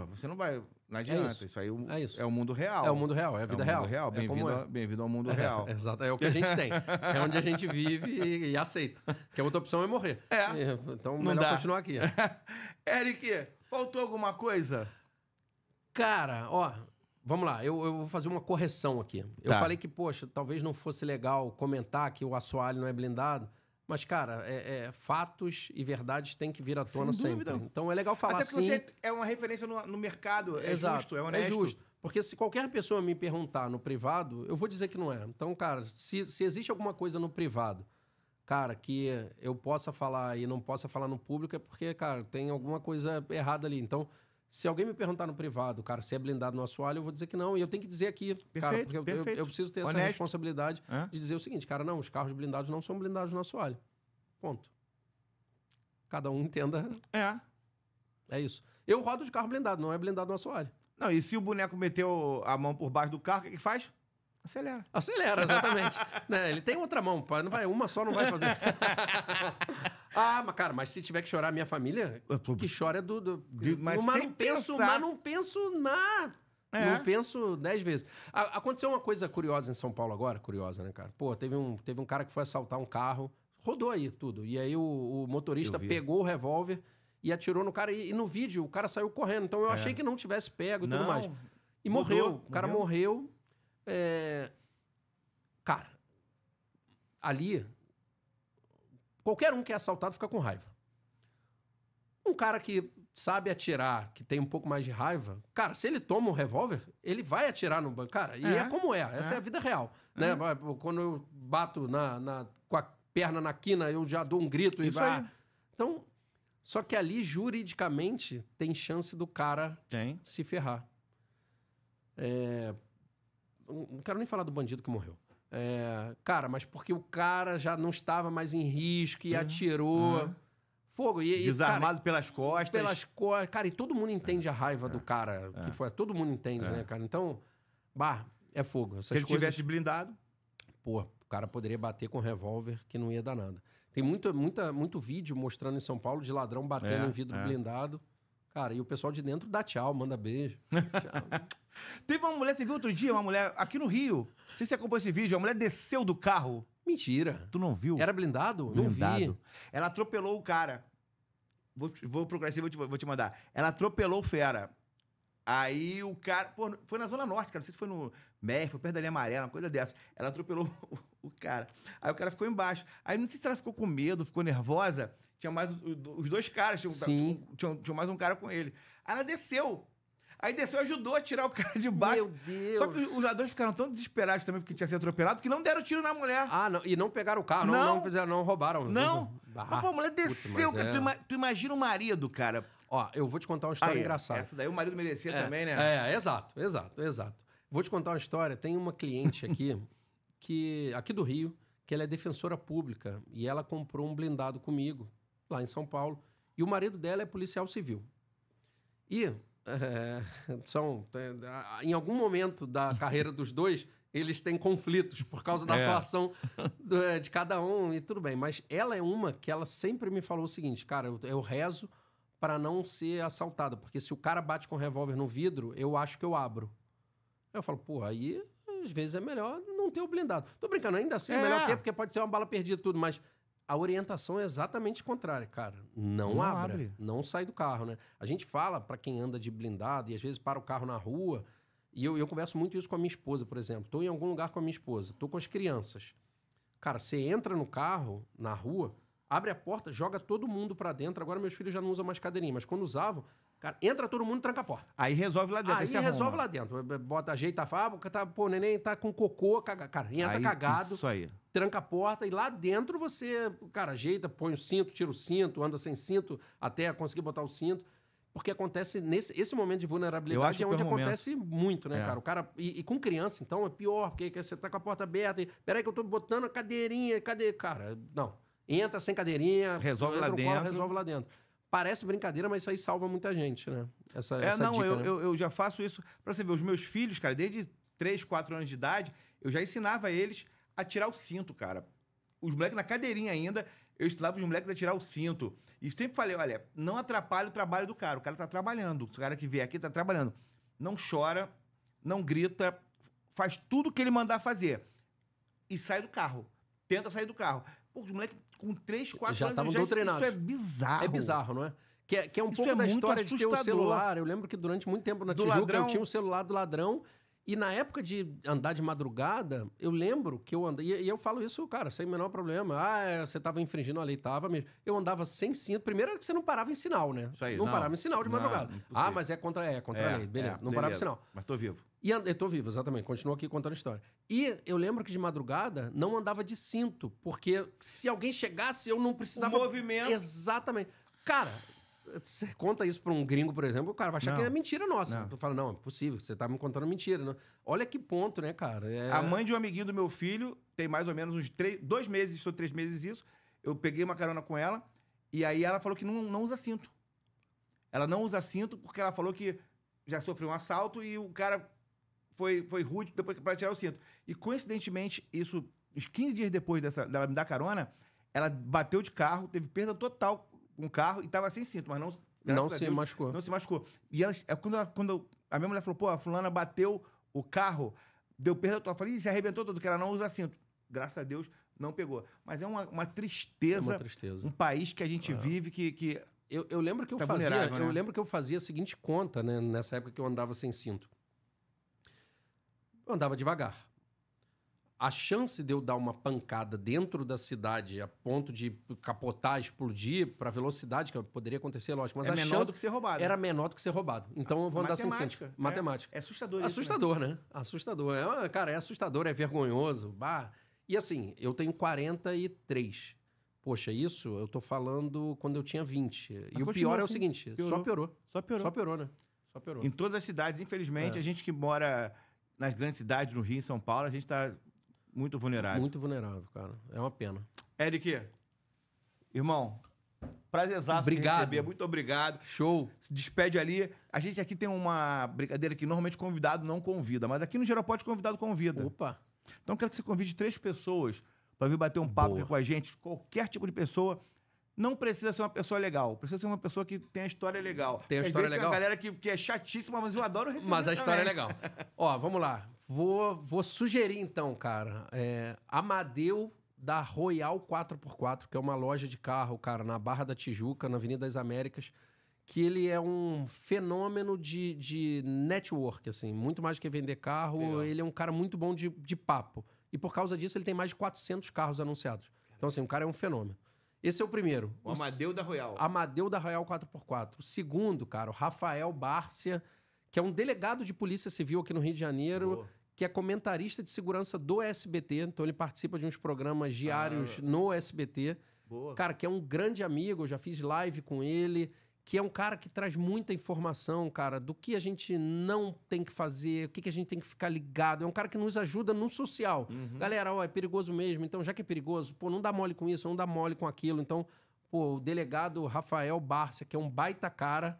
você não vai... Não adianta, isso aí é o mundo real. É o mundo real, é a vida real. Bem-vindo ao mundo real. Exato, é o que a gente tem. É onde a gente vive e aceita. Que a outra opção é morrer. Então, melhor continuar aqui. Eric, faltou alguma coisa? Cara, vamos lá. Eu vou fazer uma correção aqui. Eu falei que, poxa, talvez não fosse legal comentar que o assoalho não é blindado. Mas, cara, fatos e verdades têm que vir à tona sempre. Então é legal falar assim. Até porque você é uma referência no mercado, justo, é honesto. É justo. Porque se qualquer pessoa me perguntar no privado, eu vou dizer que não é. Então, cara, se existe alguma coisa no privado, cara, que eu possa falar e não possa falar no público, é porque, cara, tem alguma coisa errada ali. Então, se alguém me perguntar no privado, cara, se é blindado no assoalho, eu vou dizer que não. E eu tenho que dizer aqui, cara, porque eu preciso ter essa responsabilidade de dizer o seguinte, cara, não, os carros blindados não são blindados no assoalho. Ponto. Cada um entenda. É isso. Eu rodo de carro blindado, não é blindado no assoalho. Não, e se o boneco meteu a mão por baixo do carro, o que faz? Acelera. Acelera, exatamente. Né? Ele tem outra mão, uma só não vai fazer. Mas se tiver que chorar a minha família, que chora é mas não penso Não penso 10 vezes. Aconteceu uma coisa curiosa em São Paulo agora, curiosa, né, cara? Teve um cara que foi assaltar um carro, rodou aí tudo. E aí o motorista pegou o revólver e atirou no cara. E no vídeo o cara saiu correndo. Então eu achei que não tivesse pego e tudo mais. E morreu. O cara morreu. Cara, ali, qualquer um que é assaltado fica com raiva. Um cara que sabe atirar, que tem um pouco mais de raiva, cara, se ele toma um revólver, ele vai atirar no banco. Cara, e é como é. Essa é a vida real. Né? Quando eu bato com a perna na quina, eu já dou um grito e vai. Então, só que ali, juridicamente, tem chance do cara se ferrar. Não quero nem falar do bandido que morreu. Cara, mas porque o cara já não estava mais em risco e atirou. Fogo. Desarmado, cara, pelas costas. Cara, e todo mundo entende a raiva do cara que foi. Todo mundo entende, né, cara? Então, é fogo. Se ele tivesse blindado... o cara poderia bater com revólver que não ia dar nada. Tem muito vídeo mostrando em São Paulo de ladrão batendo em vidro blindado. Cara, e o pessoal de dentro dá tchau, manda beijo. Tchau. Teve uma mulher, você viu outro dia, uma mulher aqui no Rio. Não sei se você acompanhou esse vídeo. A mulher desceu do carro. Mentira. Tu não viu? Era blindado? Blindado. Não vi. Ela atropelou o cara. Vou procurar isso e vou te mandar. Ela atropelou o fera. Aí o cara... foi na Zona Norte, cara. Não sei se foi no México, foi perto da linha amarela, uma coisa dessa. Ela atropelou o cara. Aí o cara ficou embaixo. Aí não sei se ela ficou com medo, ficou nervosa. Tinha mais os dois caras. Tinha mais um cara com ele. Aí ela desceu. Aí desceu e ajudou a tirar o cara de baixo. Meu Deus. Só que os ladrões ficaram tão desesperados também porque tinha sido atropelado que não deram tiro na mulher. Não, e não pegaram o carro, não roubaram. Não. Mas a mulher desceu, cara. Tu imagina o marido, cara. Eu vou te contar uma história engraçada. Essa daí o marido merecia também, né? Exato. Vou te contar uma história. Tem uma cliente aqui, aqui do Rio, que ela é defensora pública e ela comprou um blindado comigo, lá em São Paulo. E o marido dela é policial civil. E... em algum momento da carreira dos dois, eles têm conflitos por causa da atuação de cada um e tudo bem. Mas ela é uma que ela sempre me falou o seguinte, cara, eu rezo para não ser assaltada, porque se o cara bate com revólver no vidro, eu acho que eu abro. Aí eu falo, aí às vezes é melhor não ter o blindado. Tô brincando, ainda assim é melhor ter, porque pode ser uma bala perdida e tudo, mas a orientação é exatamente contrária, cara. Não abre. Não sai do carro, né? A gente fala pra quem anda de blindado e às vezes para o carro na rua, e eu converso muito isso com a minha esposa, por exemplo. Tô em algum lugar com a minha esposa, tô com as crianças. Cara, você entra no carro, na rua, abre a porta, joga todo mundo pra dentro. Agora meus filhos já não usam mais cadeirinha, mas quando usavam, cara, entra todo mundo e tranca a porta. Aí resolve lá dentro. Aí resolve lá dentro. Bota, ajeita a fábrica, pô, o neném tá com cocô, cara, entra aí, cagado, isso aí. tranca a porta e lá dentro você, cara, ajeita, põe o cinto, tira o cinto, anda sem cinto até conseguir botar o cinto. Porque acontece esse momento de vulnerabilidade é onde acontece muito, né, cara? O cara. E com criança, então, é pior, porque você tá com a porta aberta e. Peraí, que eu tô botando a cadeirinha, cadê? Cara, não. Entra sem cadeirinha, resolve lá dentro. Colo, resolve lá dentro. Parece brincadeira, mas isso aí salva muita gente, né? Essa não, dica, né? eu já faço isso. Pra você ver, os meus filhos, cara, desde 3, 4 anos de idade, eu já ensinava eles a tirar o cinto, cara. Os moleques na cadeirinha ainda, eu ensinava os moleques a tirar o cinto. E sempre falei, olha, não atrapalhe o trabalho do cara. O cara tá trabalhando. O cara que vier aqui tá trabalhando. Não chora, não grita, faz tudo que ele mandar fazer. E sai do carro. Tenta sair do carro. Pô, os moleques com 3, 4 já anos estavam doutrinados. Isso é bizarro. É bizarro, não é? Que é um isso pouco da história assustador. de ter o celular. Eu lembro que durante muito tempo na Tijuca eu tinha um celular do ladrão. E na época de andar de madrugada, eu lembro que eu andava... E eu falo isso, cara, sem o menor problema. Você tava infringindo a lei, tava mesmo. Eu andava sem cinto. Primeiro era que você não parava em sinal, né? Isso aí, não parava em sinal de madrugada. Mas é contra a lei. Beleza, não parava em sinal. Mas tô vivo. Eu tô vivo, exatamente. Continuo aqui contando a história. E eu lembro que de madrugada não andava de cinto, porque se alguém chegasse, eu não precisava... O movimento. Exatamente. Cara... Você conta isso pra um gringo, por exemplo, o cara vai achar que é mentira nossa. Tu fala, não, é possível, você tá me contando mentira. Não. Olha que ponto, né, cara? A mãe de um amiguinho do meu filho tem mais ou menos uns 2 meses ou 3 meses isso. Eu peguei uma carona com ela e aí ela falou que não usa cinto. Ela não usa cinto porque ela falou que já sofreu um assalto e o cara foi rude depois para tirar o cinto. E coincidentemente, isso, uns 15 dias depois dela me dar carona, ela bateu de carro, teve perda total com o carro e tava sem cinto, mas não se machucou. Não se machucou. E ela, quando a minha mulher falou, pô, a fulana bateu o carro, deu perda total. Eu falei, se arrebentou todo, que ela não usa cinto. Graças a Deus, não pegou. Mas é uma tristeza. É uma tristeza. Um país que a gente vive que eu lembro que eu tá fazia, né? eu lembro que eu fazia a seguinte conta, né, nessa época que eu andava sem cinto. Eu andava devagar. A chance de eu dar uma pancada dentro da cidade a ponto de capotar, explodir para velocidade, que poderia acontecer, lógico, mas a menor chance do que ser roubado. Era menor do que ser roubado. Então eu vou andar sem cinto. Matemática. É assustador isso, assustador, né? Assustador. Cara, é assustador, é vergonhoso. Bah. E assim, eu tenho 43. Poxa, isso eu tô falando quando eu tinha 20. E o pior é o seguinte, só piorou. Só piorou, né? Só piorou. Em todas as cidades, infelizmente, a gente que mora nas grandes cidades, no Rio, em São Paulo, a gente tá muito vulnerável. Muito vulnerável, cara. É uma pena. Eric, irmão, prazerzaço de receber. Muito obrigado. Show. Se despede ali. A gente aqui tem uma brincadeira que normalmente convidado não convida, mas aqui no Geral Pod convidado convida. Opa. Então eu quero que você convide 3 pessoas para vir bater um papo aqui com a gente. Qualquer tipo de pessoa. Não precisa ser uma pessoa legal. Precisa ser uma pessoa que tem a história legal. Tem a história legal? Tem uma galera que é chatíssima, mas eu adoro receber Mas a história também. é legal. Ó, vamos lá. Vou sugerir, então, cara, Amadeu da Royal 4x4, que é uma loja de carro, cara, na Barra da Tijuca, na Avenida das Américas, que ele é um fenômeno de network, assim, muito mais do que vender carro. Legal. Ele é um cara muito bom de papo. E por causa disso, ele tem mais de 400 carros anunciados. Então, assim, o cara é um fenômeno. Esse é o primeiro. O Amadeu da Royal. Amadeu da Royal 4x4. O segundo, cara, o Rafael Bárcia, que é um delegado de Polícia Civil aqui no Rio de Janeiro, Boa. Que é comentarista de segurança do SBT. Então, ele participa de uns programas diários no SBT. Boa. Cara, que é um grande amigo, eu já fiz live com ele, que é um cara que traz muita informação, cara, do que a gente não tem que fazer, o que a gente tem que ficar ligado. É um cara que nos ajuda no social. Galera, é perigoso mesmo, então já que é perigoso, pô, não dá mole com isso, não dá mole com aquilo. Então, pô, o delegado Rafael Bárcia, que é um baita cara...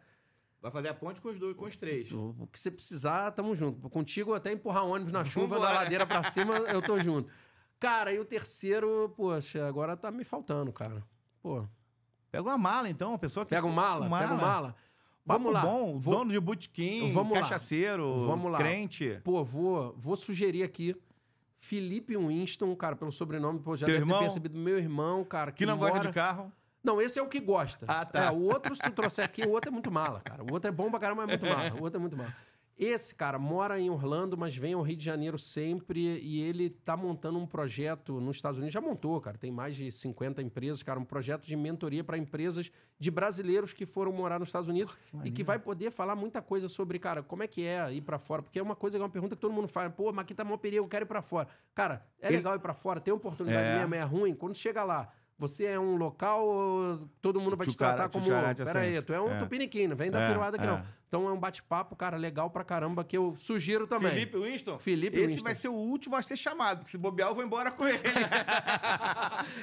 Vai fazer a ponte com os 3. O que você precisar, tamo junto. Contigo, até empurrar ônibus na chuva, na ladeira pra cima, eu tô junto. Cara, e o terceiro, poxa, agora tá me faltando, cara. Pô. Pega uma mala, então, a pessoa que... Pega um mala. Vamos lá. Bom, dono de botequim, cachaceiro, Vamos lá. crente. Pô, vou sugerir aqui Felipe Winston, cara, pelo sobrenome, pô, já Teu deve irmão? ter percebido. Meu irmão, cara. Que não gosta de carro. Não, esse é o que gosta. Ah, tá. O outro, se tu trouxer aqui, o outro é muito mala, cara. O outro é bom pra caramba, mas é muito mala. O outro é muito mala. Esse, cara, mora em Orlando, mas vem ao Rio de Janeiro sempre e ele tá montando um projeto nos Estados Unidos. Já montou, cara. Tem mais de 50 empresas, cara. Um projeto de mentoria para empresas de brasileiros que foram morar nos Estados Unidos e que vai poder falar muita coisa sobre, cara, como é que é ir para fora. Porque é uma coisa, é uma pergunta que todo mundo faz. Pô, mas aqui tá mó perigo, eu quero ir para fora. Cara, legal ir para fora, tem oportunidade mesmo, é ruim. Quando chega lá, você é um local, todo mundo vai te tratar como... Pera aí, tu é um tupiniquim, vem da piruada aqui não. Então é um bate-papo, cara, legal pra caramba, que eu sugiro também. Felipe Winston? Esse vai ser o último a ser chamado, porque se bobear eu vou embora com ele.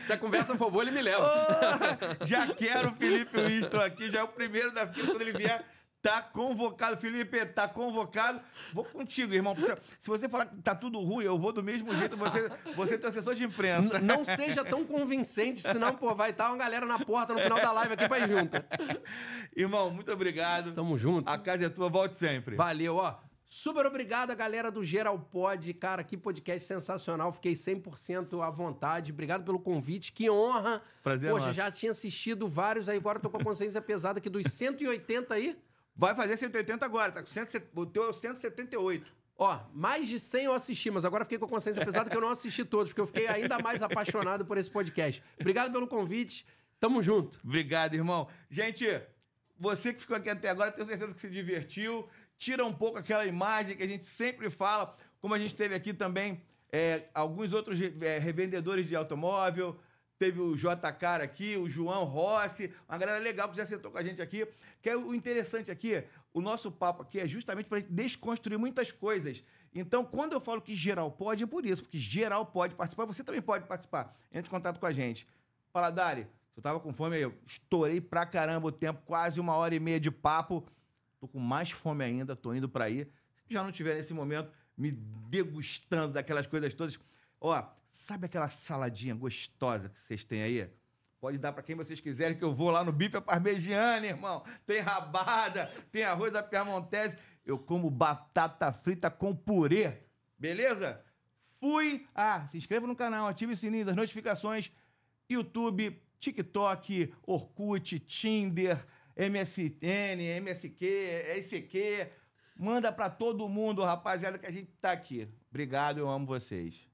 Se a conversa for boa, ele me leva. Já quero o Felipe Winston aqui, já é o primeiro da fila, quando ele vier... Tá convocado, Felipe, tá convocado. Vou contigo, irmão. Se você falar que tá tudo ruim, eu vou do mesmo jeito, você é teu assessor de imprensa. Não seja tão convincente, senão, pô, vai estar uma galera na porta no final da live aqui pra ir junto. Irmão, muito obrigado. Tamo junto. A casa é tua, volte sempre. Valeu, ó. Super obrigado a galera do Geral Pod. Cara, que podcast sensacional. Fiquei 100% à vontade. Obrigado pelo convite. Que honra. Prazer, Poxa, já tinha assistido vários aí. Agora tô com a consciência pesada aqui dos 180 aí. Vai fazer 180 agora, tá com o teu 178. Ó, mais de 100 eu assisti, mas agora fiquei com a consciência pesada que eu não assisti todos, porque eu fiquei ainda mais apaixonado por esse podcast. Obrigado pelo convite. Tamo junto. Obrigado, irmão. Gente, você que ficou aqui até agora, tenho certeza que se divertiu. Tira um pouco aquela imagem que a gente sempre fala, como a gente teve aqui também alguns outros revendedores de automóvel. Teve o JK aqui, o João Rossi, uma galera legal que já sentou com a gente aqui. Que é o interessante aqui, o nosso papo aqui é justamente para desconstruir muitas coisas. Então, quando eu falo que geral pode, é por isso, porque geral pode participar, você também pode participar. Entre em contato com a gente. Fala, Dari, se eu tava com fome aí, eu estourei pra caramba o tempo, quase 1h30 de papo. Tô com mais fome ainda, tô indo pra aí. Se já não tiver nesse momento me degustando daquelas coisas todas... Ó, sabe aquela saladinha gostosa que vocês têm aí? Pode dar para quem vocês quiserem, que eu vou lá no bife à parmegiana, irmão. Tem rabada, tem arroz da Piemontese. Eu como batata frita com purê. Beleza? Fui. Se inscreva no canal, ative o sininho das notificações. YouTube, TikTok, Orkut, Tinder, MSN, MSQ, SQ. Manda para todo mundo, rapaziada, que a gente tá aqui. Obrigado, eu amo vocês.